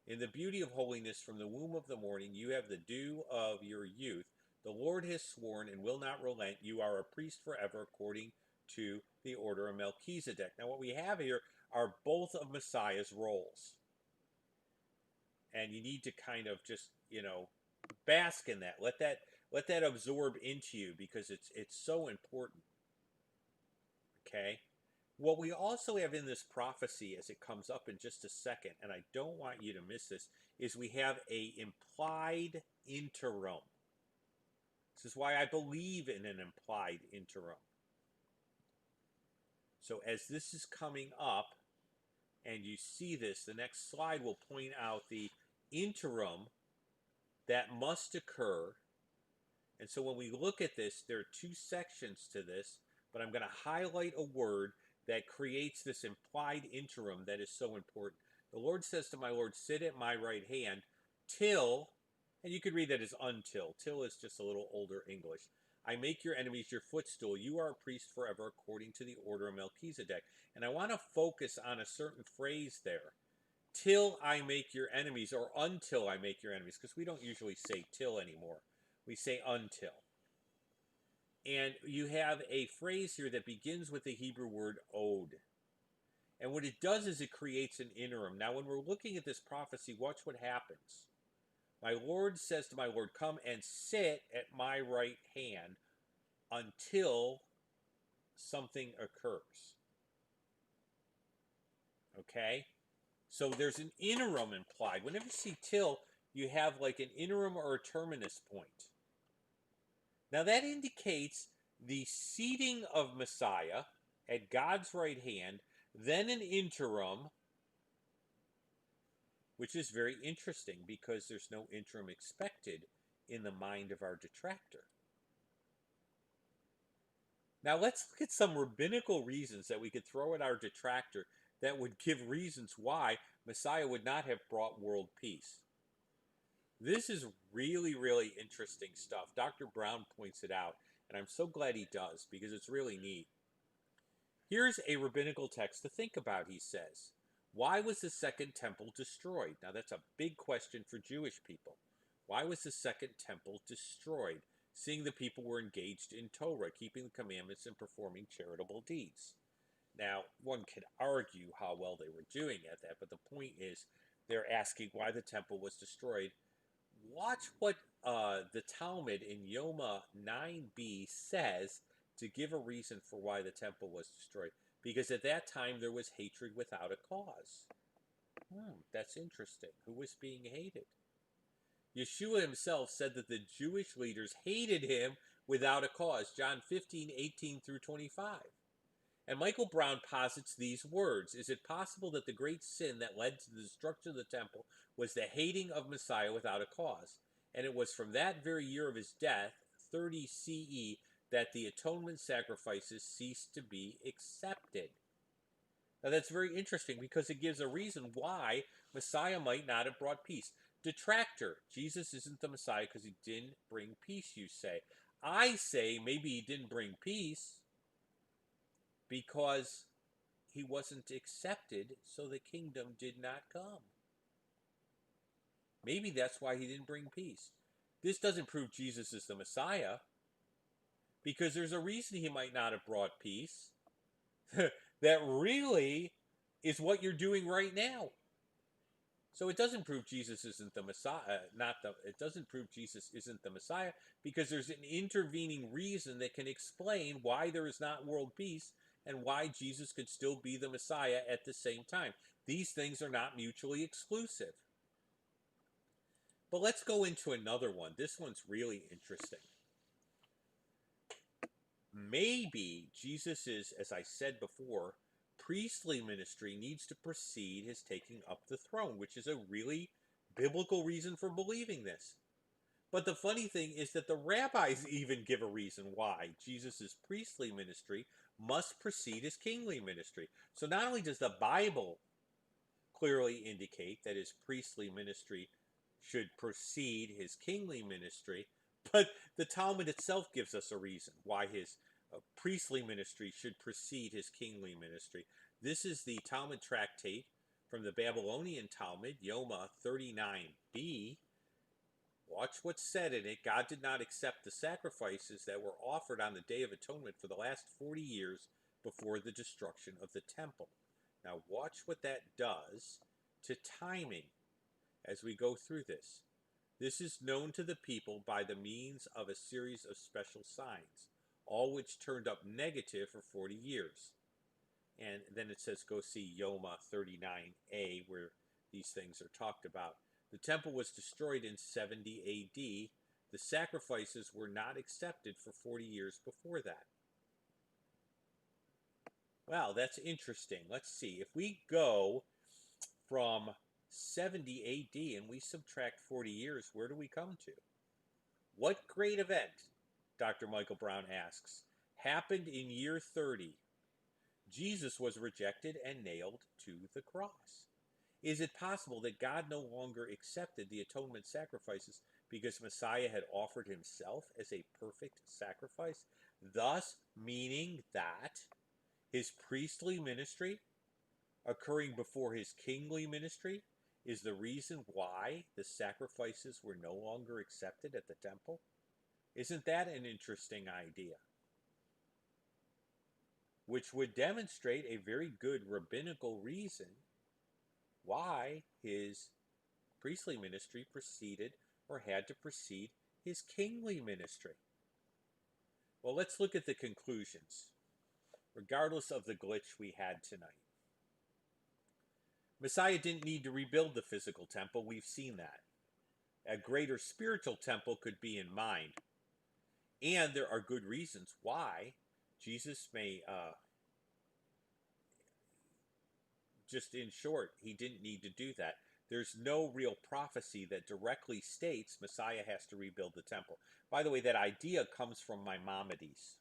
In the beauty of holiness from the womb of the morning, you have the dew of your youth. The Lord has sworn and will not relent. You are a priest forever according to the order of Melchizedek. Now, what we have here are both of Messiah's roles. And you need to kind of just, bask in that. Let that absorb into you because it's so important. Okay? What we also have in this prophecy, as it comes up in just a second, and I don't want you to miss this, is we have a implied interim. This is why I believe in an implied interim. So as this is coming up, and you see this, the next slide will point out the interim that must occur. And so when we look at this, there are two sections to this, but I'm going to highlight a word that creates this implied interim that is so important. The Lord says to my Lord, sit at my right hand till, and you could read that as until. Till is just a little older English. I make your enemies your footstool. You are a priest forever according to the order of Melchizedek. And I want to focus on a certain phrase there. Till I make your enemies, or until I make your enemies, because we don't usually say till anymore. We say until. And you have a phrase here that begins with the Hebrew word od. And what it does is it creates an interim. Now, when we're looking at this prophecy, watch what happens. My Lord says to my Lord, come and sit at my right hand until something occurs. Okay? So there's an interim implied. Whenever you see till, you have like an interim or a terminus point. Now that indicates the seating of Messiah at God's right hand, then an interim, which is very interesting because there's no interim expected in the mind of our detractor. Now let's look at some rabbinical reasons that we could throw at our detractor that would give reasons why Messiah would not have brought world peace. This is really, really interesting stuff. Dr. Brown points it out, and I'm so glad he does because it's really neat. Here's a rabbinical text to think about, he says. Why was the second temple destroyed? Now, that's a big question for Jewish people. Why was the second temple destroyed, seeing the people were engaged in Torah, keeping the commandments and performing charitable deeds? Now, one could argue how well they were doing at that, but the point is they're asking why the temple was destroyed. Watch what the Talmud in Yoma 9b says to give a reason for why the temple was destroyed. Because at that time there was hatred without a cause. That's interesting. Who was being hated? Yeshua himself said that the Jewish leaders hated him without a cause. John 15:18 through 25. And Michael Brown posits these words. Is it possible that the great sin that led to the destruction of the temple was the hating of Messiah without a cause? And it was from that very year of his death, 30 CE, that the atonement sacrifices ceased to be accepted. Now that's very interesting because it gives a reason why Messiah might not have brought peace. Detractor, Jesus isn't the Messiah because he didn't bring peace, you say. I say maybe he didn't bring peace because he wasn't accepted, so the kingdom did not come. Maybe that's why he didn't bring peace. This doesn't prove Jesus is the Messiah, because there's a reason he might not have brought peace. That really is what you're doing right now. So it doesn't prove Jesus isn't the Messiah. It doesn't prove Jesus isn't the Messiah because there's an intervening reason that can explain why there is not world peace and why Jesus could still be the Messiah at the same time. These things are not mutually exclusive. But let's go into another one. This one's really interesting. Maybe Jesus is, as I said before, priestly ministry needs to precede his taking up the throne, which is a really biblical reason for believing this. But the funny thing is that the rabbis even give a reason why Jesus' priestly ministry must precede his kingly ministry. So not only does the Bible clearly indicate that his priestly ministry should precede his kingly ministry, but the Talmud itself gives us a reason why his priestly ministry should precede his kingly ministry. This is the Talmud tractate from the Babylonian Talmud, Yoma 39b. Watch what's said in it. God did not accept the sacrifices that were offered on the Day of Atonement for the last 40 years before the destruction of the temple. Now watch what that does to timing as we go through this. This is known to the people by the means of a series of special signs, all which turned up negative for 40 years. And then it says, go see Yoma 39a, where these things are talked about. The temple was destroyed in 70 AD. The sacrifices were not accepted for 40 years before that. Wow, that's interesting. Let's see. If we go from 70 AD and we subtract 40 years, where do we come to? What great event, Dr. Michael Brown asks, happened in year 30? Jesus was rejected and nailed to the cross. Is it possible that God no longer accepted the atonement sacrifices because Messiah had offered himself as a perfect sacrifice, thus meaning that his priestly ministry occurring before his kingly ministry is the reason why the sacrifices were no longer accepted at the temple? Isn't that an interesting idea? Which would demonstrate a very good rabbinical reason why his priestly ministry preceded or had to precede his kingly ministry. Well, let's look at the conclusions, regardless of the glitch we had tonight. Messiah didn't need to rebuild the physical temple. We've seen that. A greater spiritual temple could be in mind. And there are good reasons why Jesus may, just in short, he didn't need to do that. There's no real prophecy that directly states Messiah has to rebuild the temple. By the way, that idea comes from Maimonides.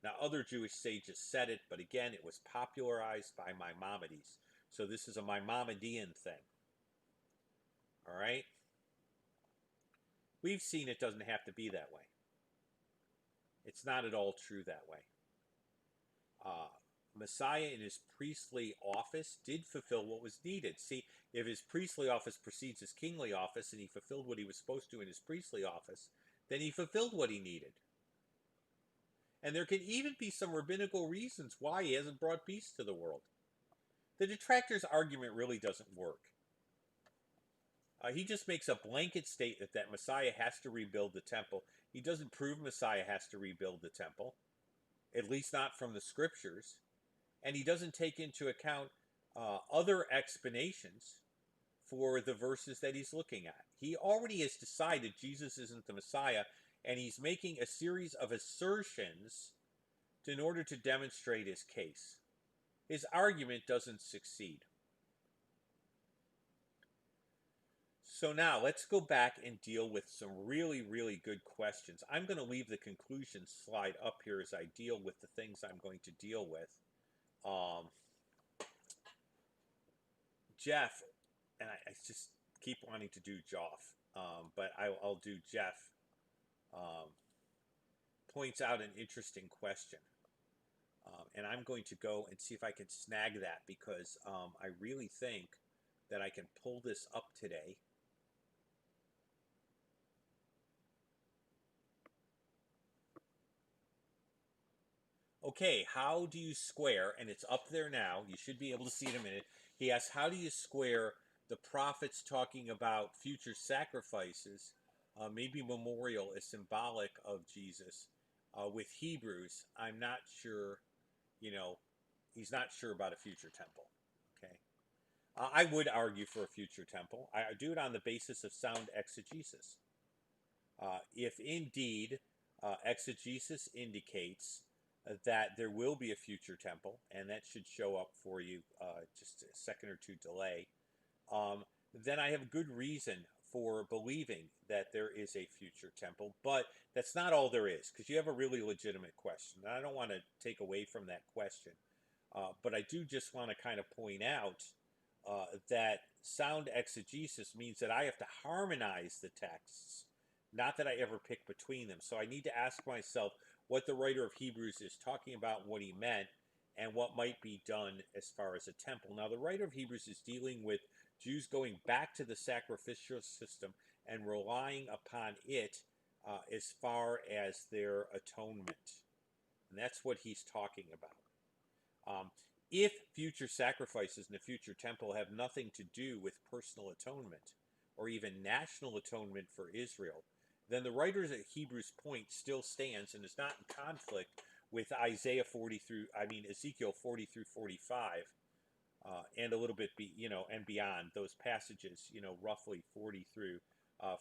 Now, other Jewish sages said it, but again, it was popularized by Maimonides. So this is a Maimonidean thing. All right? We've seen it doesn't have to be that way. It's not at all true that way. Messiah in his priestly office did fulfill what was needed. See, if his priestly office precedes his kingly office and he fulfilled what he was supposed to in his priestly office, then he fulfilled what he needed. And there can even be some rabbinical reasons why he hasn't brought peace to the world. The detractor's argument really doesn't work. He just makes a blanket statement that Messiah has to rebuild the temple. He doesn't prove Messiah has to rebuild the temple, at least not from the scriptures. And he doesn't take into account other explanations for the verses that he's looking at. He already has decided Jesus isn't the Messiah, and he's making a series of assertions in order to demonstrate his case. His argument doesn't succeed. So now let's go back and deal with some really, really good questions. I'm going to leave the conclusion slide up here as I deal with the things I'm going to deal with. Jeff, and I just keep wanting to do Joff, but I'll do Jeff, points out an interesting question. And I'm going to go and see if I can snag that because I really think that I can pull this up today. Okay, how do you square, and it's up there now, you should be able to see it in a minute. He asks, how do you square the prophets talking about future sacrifices, maybe memorial is symbolic of Jesus, with Hebrews? I'm not sure, he's not sure about a future temple, okay? I would argue for a future temple. I do it on the basis of sound exegesis. If indeed exegesis indicates that there will be a future temple, and that should show up for you just a second or two delay, then I have a good reason for believing that there is a future temple. But that's not all there is, because you have a really legitimate question. And I don't want to take away from that question, but I do just want to kind of point out that sound exegesis means that I have to harmonize the texts, not that I ever pick between them. So I need to ask myself what the writer of Hebrews is talking about, what he meant, and what might be done as far as a temple. Now, the writer of Hebrews is dealing with Jews going back to the sacrificial system and relying upon it as far as their atonement. And that's what he's talking about. If future sacrifices in the future temple have nothing to do with personal atonement or even national atonement for Israel, then the writer's at Hebrews' point still stands and is not in conflict with Ezekiel 40 through 45, and a little bit and beyond those passages, roughly 40 through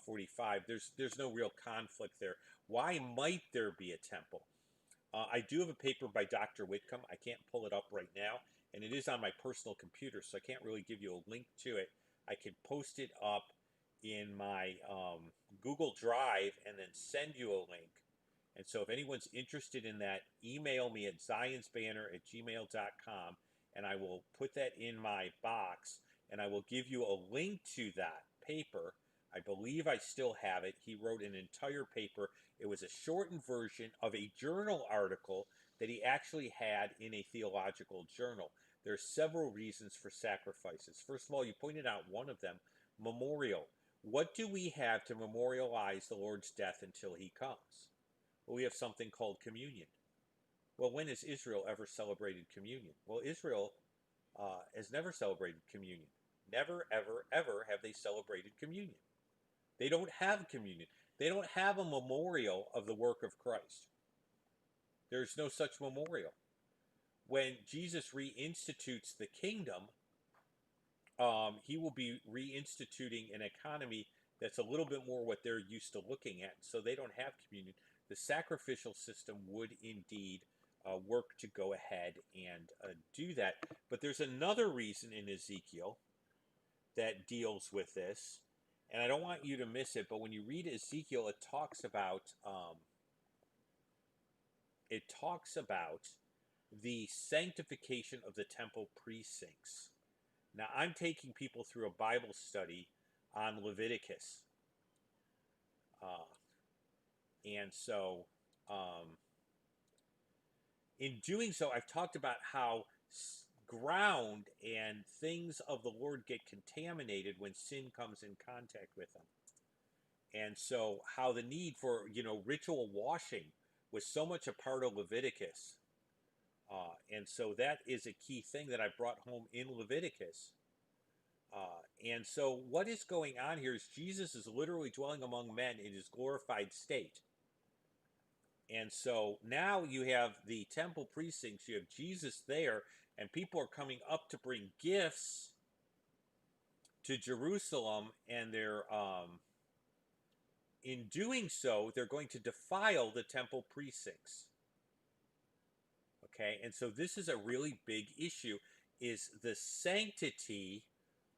45. There's no real conflict there. Why might there be a temple? I do have a paper by Dr. Whitcomb. I can't pull it up right now, and it is on my personal computer, so I can't really give you a link to it. I can post it up in my Google Drive and then send you a link. And so if anyone's interested in that, email me at zionsbanner@gmail.com, and I will put that in my box, and I will give you a link to that paper. I believe I still have it. He wrote an entire paper. It was a shortened version of a journal article that he actually had in a theological journal. There are several reasons for sacrifices. First of all, you pointed out one of them, memorial. What do we have to memorialize the Lord's death until he comes? Well, we have something called communion. Well, when has Israel ever celebrated communion? Well, Israel has never celebrated communion. Never, ever, ever have they celebrated communion. They don't have communion. They don't have a memorial of the work of Christ. There's no such memorial. When Jesus reinstitutes the kingdom, he will be reinstituting an economy that's a little bit more what they're used to looking at. So they don't have communion. The sacrificial system would indeed work to go ahead and do that. But there's another reason in Ezekiel that deals with this, and I don't want you to miss it, but when you read Ezekiel, it talks about the sanctification of the temple precincts. Now, I'm taking people through a Bible study on Leviticus. And so, in doing so, I've talked about how ground and things of the Lord get contaminated when sin comes in contact with them. And so, how the need for, ritual washing was so much a part of Leviticus. And so, that is a key thing that I brought home in Leviticus. And so, what is going on here is Jesus is literally dwelling among men in his glorified state. And so now you have the temple precincts, you have Jesus there, and people are coming up to bring gifts to Jerusalem, and they're, in doing so, they're going to defile the temple precincts. Okay, and so this is a really big issue, is the sanctity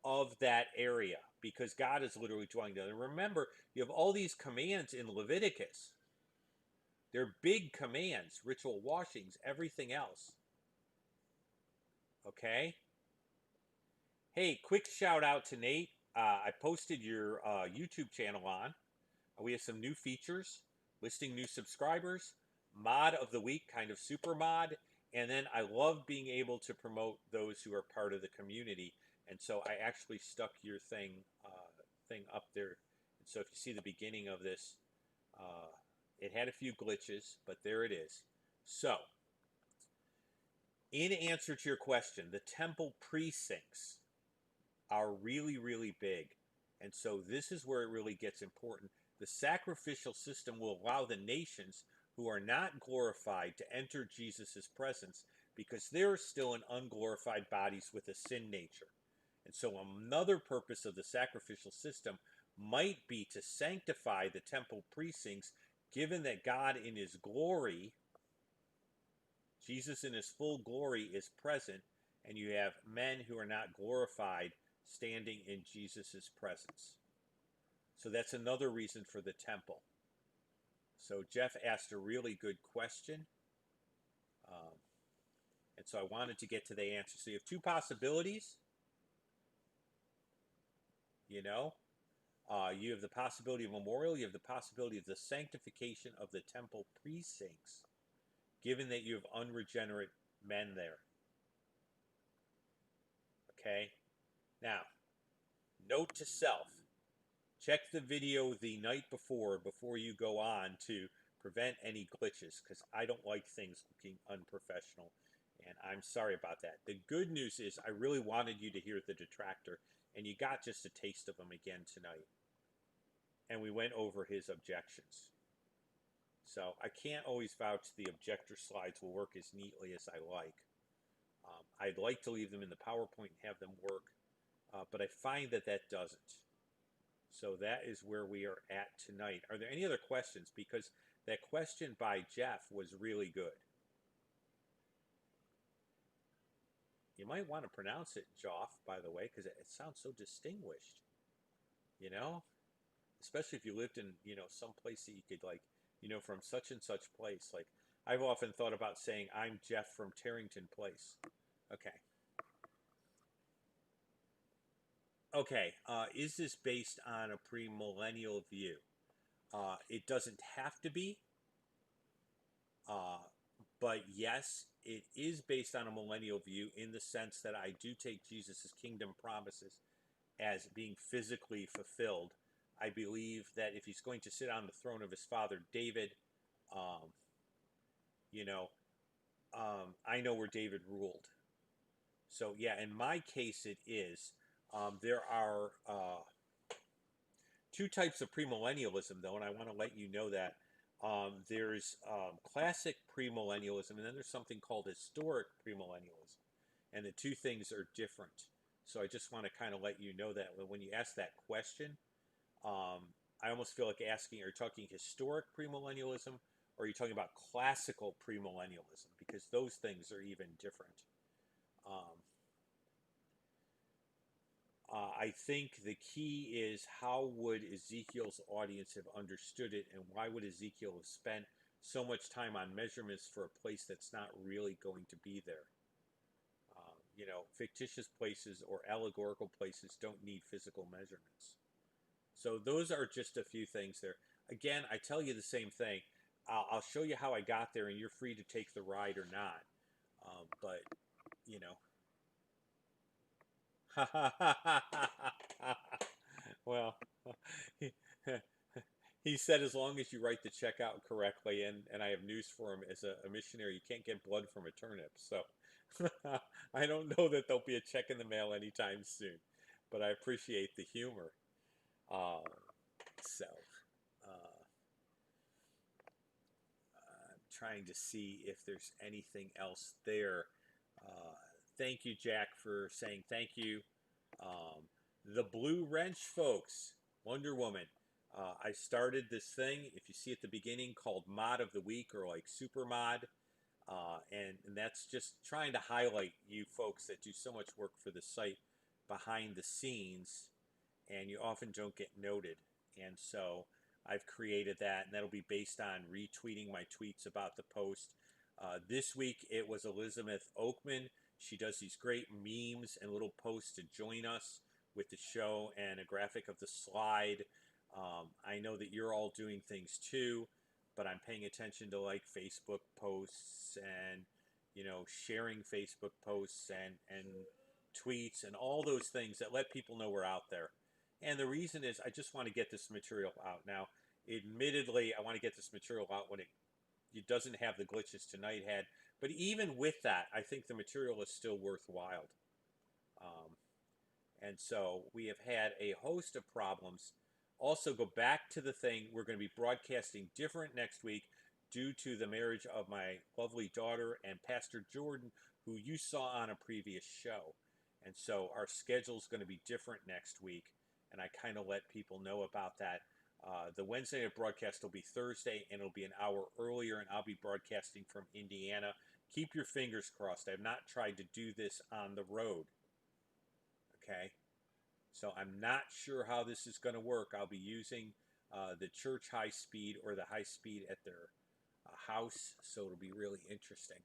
of that area, because God is literally dwelling there. And remember, you have all these commands in Leviticus. They're big commands, ritual washings, everything else. Okay? Hey, quick shout out to Nate. I posted your YouTube channel on. We have some new features, listing new subscribers, mod of the week, kind of super mod, and then I love being able to promote those who are part of the community. And so I actually stuck your thing up there. And so if you see the beginning of this, it had a few glitches, but there it is. So, in answer to your question, the temple precincts are really, really big. And so this is where it really gets important. The sacrificial system will allow the nations who are not glorified to enter Jesus' presence because they're still in unglorified bodies with a sin nature. And so another purpose of the sacrificial system might be to sanctify the temple precincts, given that God in his glory, Jesus in his full glory, is present, and you have men who are not glorified standing in Jesus' presence. So that's another reason for the temple. So Jeff asked a really good question. And so I wanted to get to the answer. So you have two possibilities. You have the possibility of memorial. You have the possibility of the sanctification of the temple precincts, given that you have unregenerate men there. Okay? Now, note to self. Check the video the night before you go on to prevent any glitches, because I don't like things looking unprofessional, and I'm sorry about that. The good news is I really wanted you to hear the detractor, and you got just a taste of him again tonight. And we went over his objections. So I can't always vouch the objector slides will work as neatly as I like. I'd like to leave them in the PowerPoint and have them work, but I find that doesn't. So that is where we are at tonight. Are there any other questions? Because that question by Jeff was really good. You might want to pronounce it Joff, by the way, because it sounds so distinguished. Especially if you lived in, some place that you could, like, from such and such place. Like, I've often thought about saying, I'm Jeff from Tarrington Place. Okay. Okay, is this based on a premillennial view? It doesn't have to be, but yes, it is based on a millennial view in the sense that I do take Jesus' kingdom promises as being physically fulfilled. I believe that if he's going to sit on the throne of his father David, I know where David ruled. So yeah, in my case it is. There are two types of premillennialism, though, and I want to let you know that. There's classic premillennialism, and then there's something called historic premillennialism. And the two things are different. So I just want to kind of let you know that when you ask that question, I almost feel like asking, are you talking historic premillennialism, or are you talking about classical premillennialism? Because those things are even different. I think the key is how would Ezekiel's audience have understood it, and why would Ezekiel have spent so much time on measurements for a place that's not really going to be there? Fictitious places or allegorical places don't need physical measurements. So those are just a few things there. Again, I tell you the same thing. I'll show you how I got there, and you're free to take the ride or not. But, you know. Well, he, he said as long as you write the check out correctly, and I have news for him, as a missionary, you can't get blood from a turnip. So I don't know that there'll be a check in the mail anytime soon, but I appreciate the humor. Uh, so uh, I'm trying to see if there's anything else there. Uh, Thank you, Jack, for saying thank you. Um, the Blue Wrench folks, Wonder Woman. I started this thing, if you see at the beginning, called Mod of the Week, or like Super Mod. And that's just trying to highlight you folks that do so much work for the site behind the scenes, and you often don't get noted. And so I've created that, and that'll be based on retweeting my tweets about the post. This week it was Elizabeth Oakman. She does these great memes and little posts to join us with the show, and a graphic of the slide. I know that you're all doing things too, but I'm paying attention to like Facebook posts, and sharing Facebook posts and tweets and all those things that let people know we're out there. And the reason is I just want to get this material out. Now, admittedly, I want to get this material out when it doesn't have the glitches tonight had. But even with that, I think the material is still worthwhile. Um, and so we have had a host of problems. Also, go back to the thing. We're going to be broadcasting different next week due to the marriage of my lovely daughter and Pastor Jordan, who you saw on a previous show. And so our schedule is going to be different next week. And I kind of let people know about that. The Wednesday night broadcast will be Thursday, and it'll be an hour earlier, and I'll be broadcasting from Indiana. Keep your fingers crossed. I've not tried to do this on the road. Okay? So I'm not sure how this is going to work. I'll be using the church high speed, or the high speed at their house, so it'll be really interesting.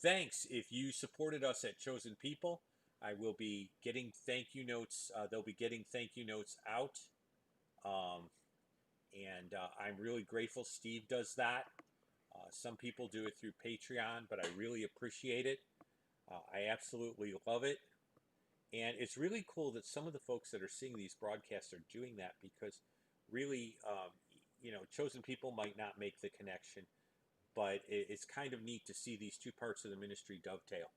Thanks. If you supported us at Chosen People, I will be getting thank you notes. They'll be getting thank you notes out. Um, and I'm really grateful Steve does that. Some people do it through Patreon, but I really appreciate it. I absolutely love it. And it's really cool that some of the folks that are seeing these broadcasts are doing that, because really, chosen people might not make the connection, but it's kind of neat to see these two parts of the ministry dovetail.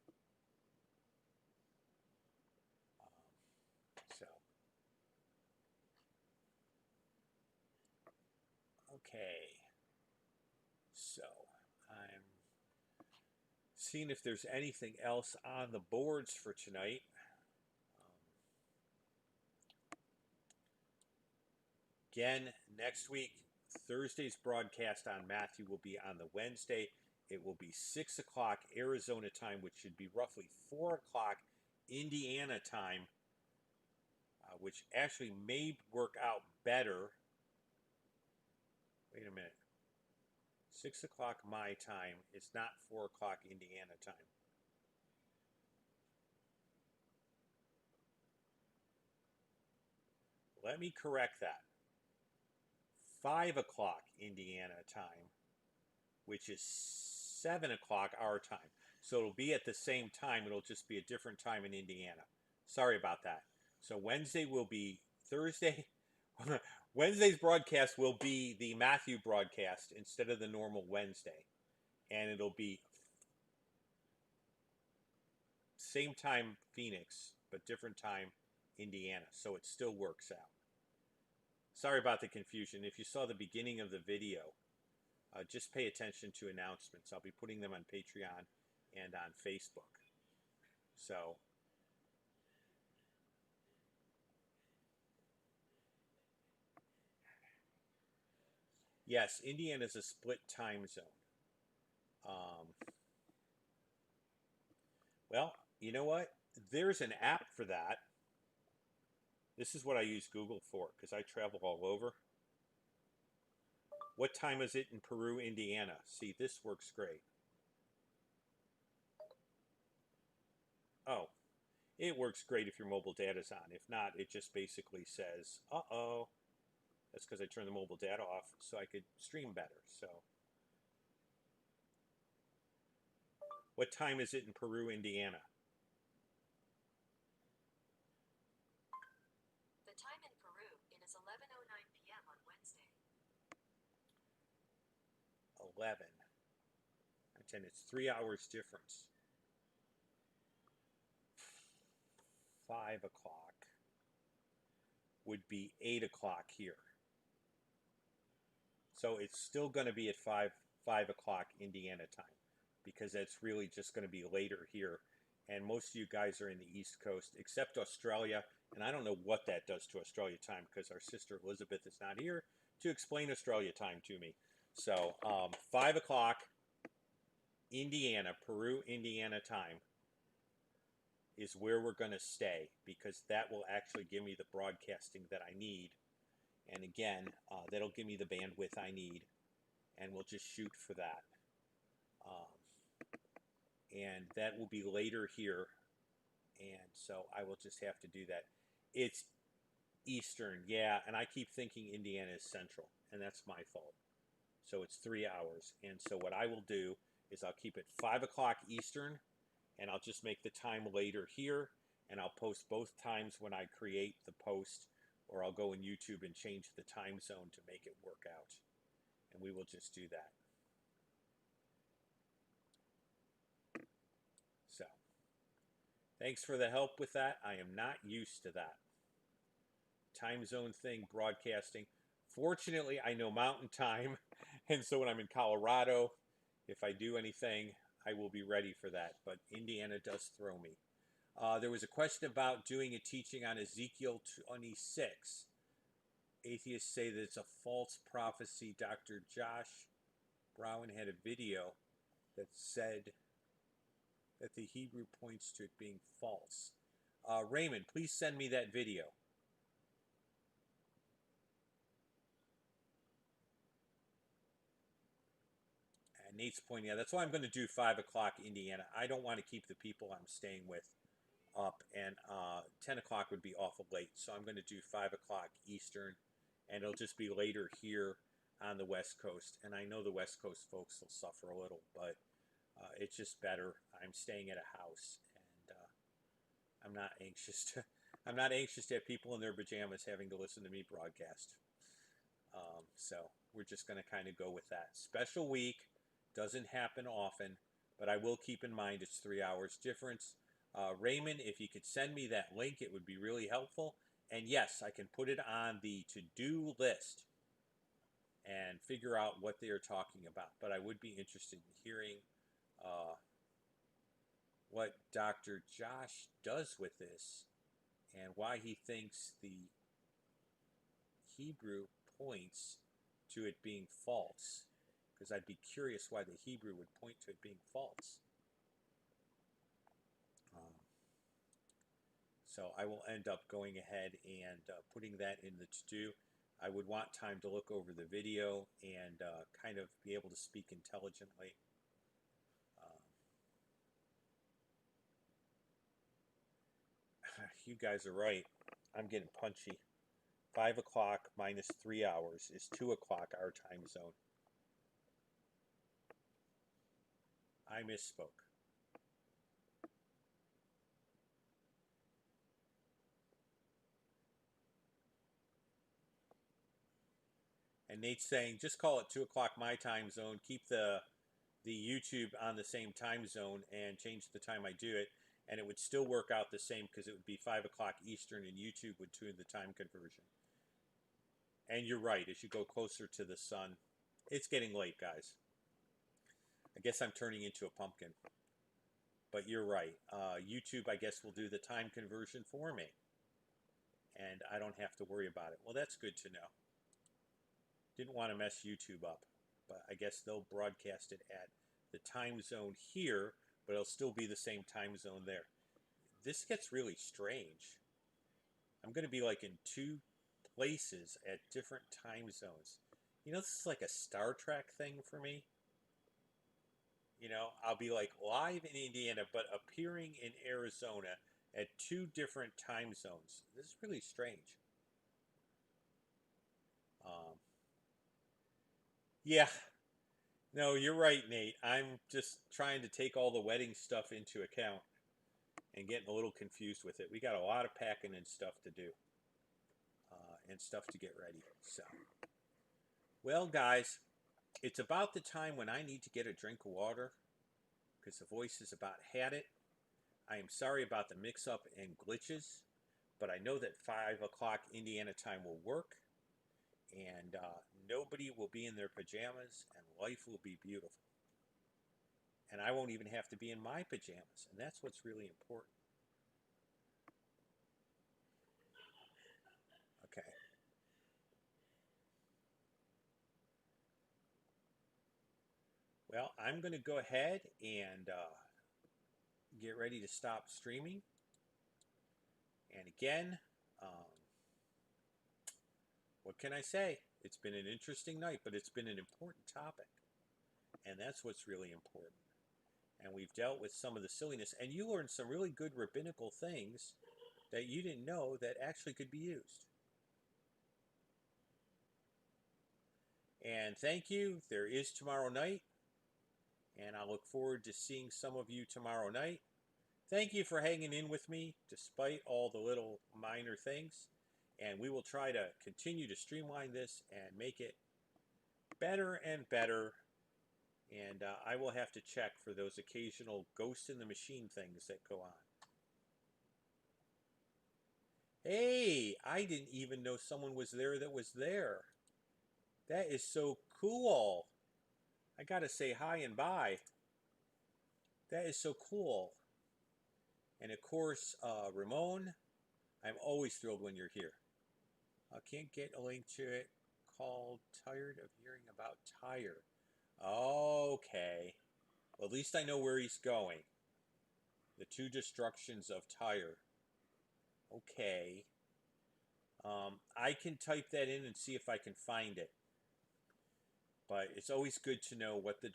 So, okay. So, I'm seeing if there's anything else on the boards for tonight. Again, next week, Thursday's broadcast on Matthew will be on the Wednesday. It will be 6 o'clock Arizona time, which should be roughly 4 o'clock Indiana time, which actually may work out better. Wait a minute. 6 o'clock my time is not 4 o'clock Indiana time. Let me correct that. 5 o'clock Indiana time, which is 7 o'clock our time. So it'll be at the same time. It'll just be a different time in Indiana. Sorry about that. So Wednesday will be Thursday. Wednesday's broadcast will be the Matthew broadcast instead of the normal Wednesday. And it'll be same time Phoenix, but different time Indiana. So it still works out. Sorry about the confusion. If you saw the beginning of the video, just pay attention to announcements. I'll be putting them on Patreon and on Facebook. So, yes, Indiana is a split time zone. Um, Well, you know what? There's an app for that. This is what I use Google for because I travel all over. What time is it in Peru, Indiana? See, this works great. Oh, it works great if your mobile data's on. If not, it just basically says, uh-oh. That's because I turned the mobile data off so I could stream better. So, what time is it in Peru, Indiana? The time in Peru is 11:09 p.m. on Wednesday. 11. And it's 3 hours difference. 5 o'clock would be 8 o'clock here. So it's still going to be at 5 o'clock Indiana time because that's really just going to be later here. And most of you guys are in the East Coast, except Australia. And I don't know what that does to Australia time because our sister Elizabeth is not here to explain Australia time to me. So 5 o'clock Indiana, Peru, Indiana time is where we're going to stay because that will actually give me the broadcasting that I need. And again, that'll give me the bandwidth I need. And we'll just shoot for that. And that will be later here. And so I will just have to do that. It's Eastern, yeah. And I keep thinking Indiana is Central. And that's my fault. So it's 3 hours. And so what I will do is I'll keep it 5 o'clock Eastern. And I'll just make the time later here. And I'll post both times when I create the post. Or I'll go in YouTube and change the time zone to make it work out. And we will just do that. So, thanks for the help with that. I am not used to that time zone thing, broadcasting. Fortunately, I know mountain time. And so when I'm in Colorado, if I do anything, I will be ready for that. But Indiana does throw me. There was a question about doing a teaching on Ezekiel 26. Atheists say that it's a false prophecy. Dr. Josh Brown had a video that said that the Hebrew points to it being false. Raymond, please send me that video. And Nate's pointing out, that's why I'm going to do 5 o'clock Indiana. I don't want to keep the people I'm staying with up, and 10 o'clock would be awful late. So I'm going to do 5 o'clock Eastern, and it'll just be later here on the West Coast. And I know the West Coast folks will suffer a little, but it's just better. I'm staying at a house, and I'm not anxious to. I'm not anxious to have people in their pajamas having to listen to me broadcast. So we're just going to kind of go with that. Special week doesn't happen often, but I will keep in mind it's 3 hours difference. Raymond, if you could send me that link, it would be really helpful. And yes, I can put it on the to-do list and figure out what they are talking about. But I would be interested in hearing what Dr. Josh does with this and why he thinks the Hebrew points to it being false. Because I'd be curious why the Hebrew would point to it being false. So I will end up going ahead and putting that in the to-do. I would want time to look over the video and kind of be able to speak intelligently. You guys are right. I'm getting punchy. 5 o'clock minus 3 hours is 2 o'clock our time zone. I misspoke. And Nate's saying, just call it 2 o'clock my time zone. Keep the YouTube on the same time zone and change the time I do it. And it would still work out the same because it would be 5 o'clock Eastern and YouTube would tune the time conversion. And you're right, as you go closer to the sun, it's getting late, guys. I guess I'm turning into a pumpkin. But you're right. YouTube, I guess, will do the time conversion for me. And I don't have to worry about it. Well, that's good to know. Didn't want to mess YouTube up. But I guess they'll broadcast it at the time zone here. but it'll still be the same time zone there. This gets really strange. I'm going to be like in two places at different time zones. You know, this is like a Star Trek thing for me. You know, I'll be like live in Indiana, but appearing in Arizona at two different time zones. This is really strange. Yeah, no, you're right, Nate. I'm just trying to take all the wedding stuff into account and getting a little confused with it. We got a lot of packing and stuff to do and stuff to get ready. So, well, guys, it's about the time when I need to get a drink of water because the voice has about had it. I am sorry about the mix up and glitches, but I know that 5 o'clock Indiana time will work and nobody will be in their pajamas and life will be beautiful. And I won't even have to be in my pajamas, and that's what's really important. Okay. Well, I'm going to go ahead and get ready to stop streaming. And again, what can I say? It's been an interesting night, but it's been an important topic. And that's what's really important. And we've dealt with some of the silliness. And you learned some really good rabbinical things that you didn't know that actually could be used. And thank you. There is tomorrow night. And I look forward to seeing some of you tomorrow night. Thank you for hanging in with me despite all the little minor things. And we will try to continue to streamline this and make it better and better. And I will have to check for those occasional ghost in the machine things that go on. Hey, I didn't even know someone was there that was there. That is so cool. I gotta say hi and bye. That is so cool. And of course, Ramon, I'm always thrilled when you're here. I can't get a link to it called Tired of Hearing About Tyre. Okay. Well, at least I know where he's going. The two destructions of Tyre. Okay. I can type that in and see if I can find it. But it's always good to know what the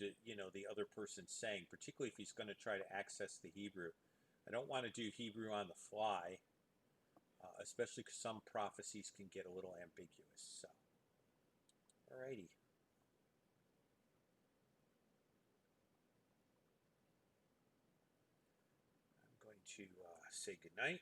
other person's saying, particularly if he's going to try to access the Hebrew. I don't want to do Hebrew on the fly, especially because some prophecies can get a little ambiguous. So, alrighty. I'm going to say goodnight.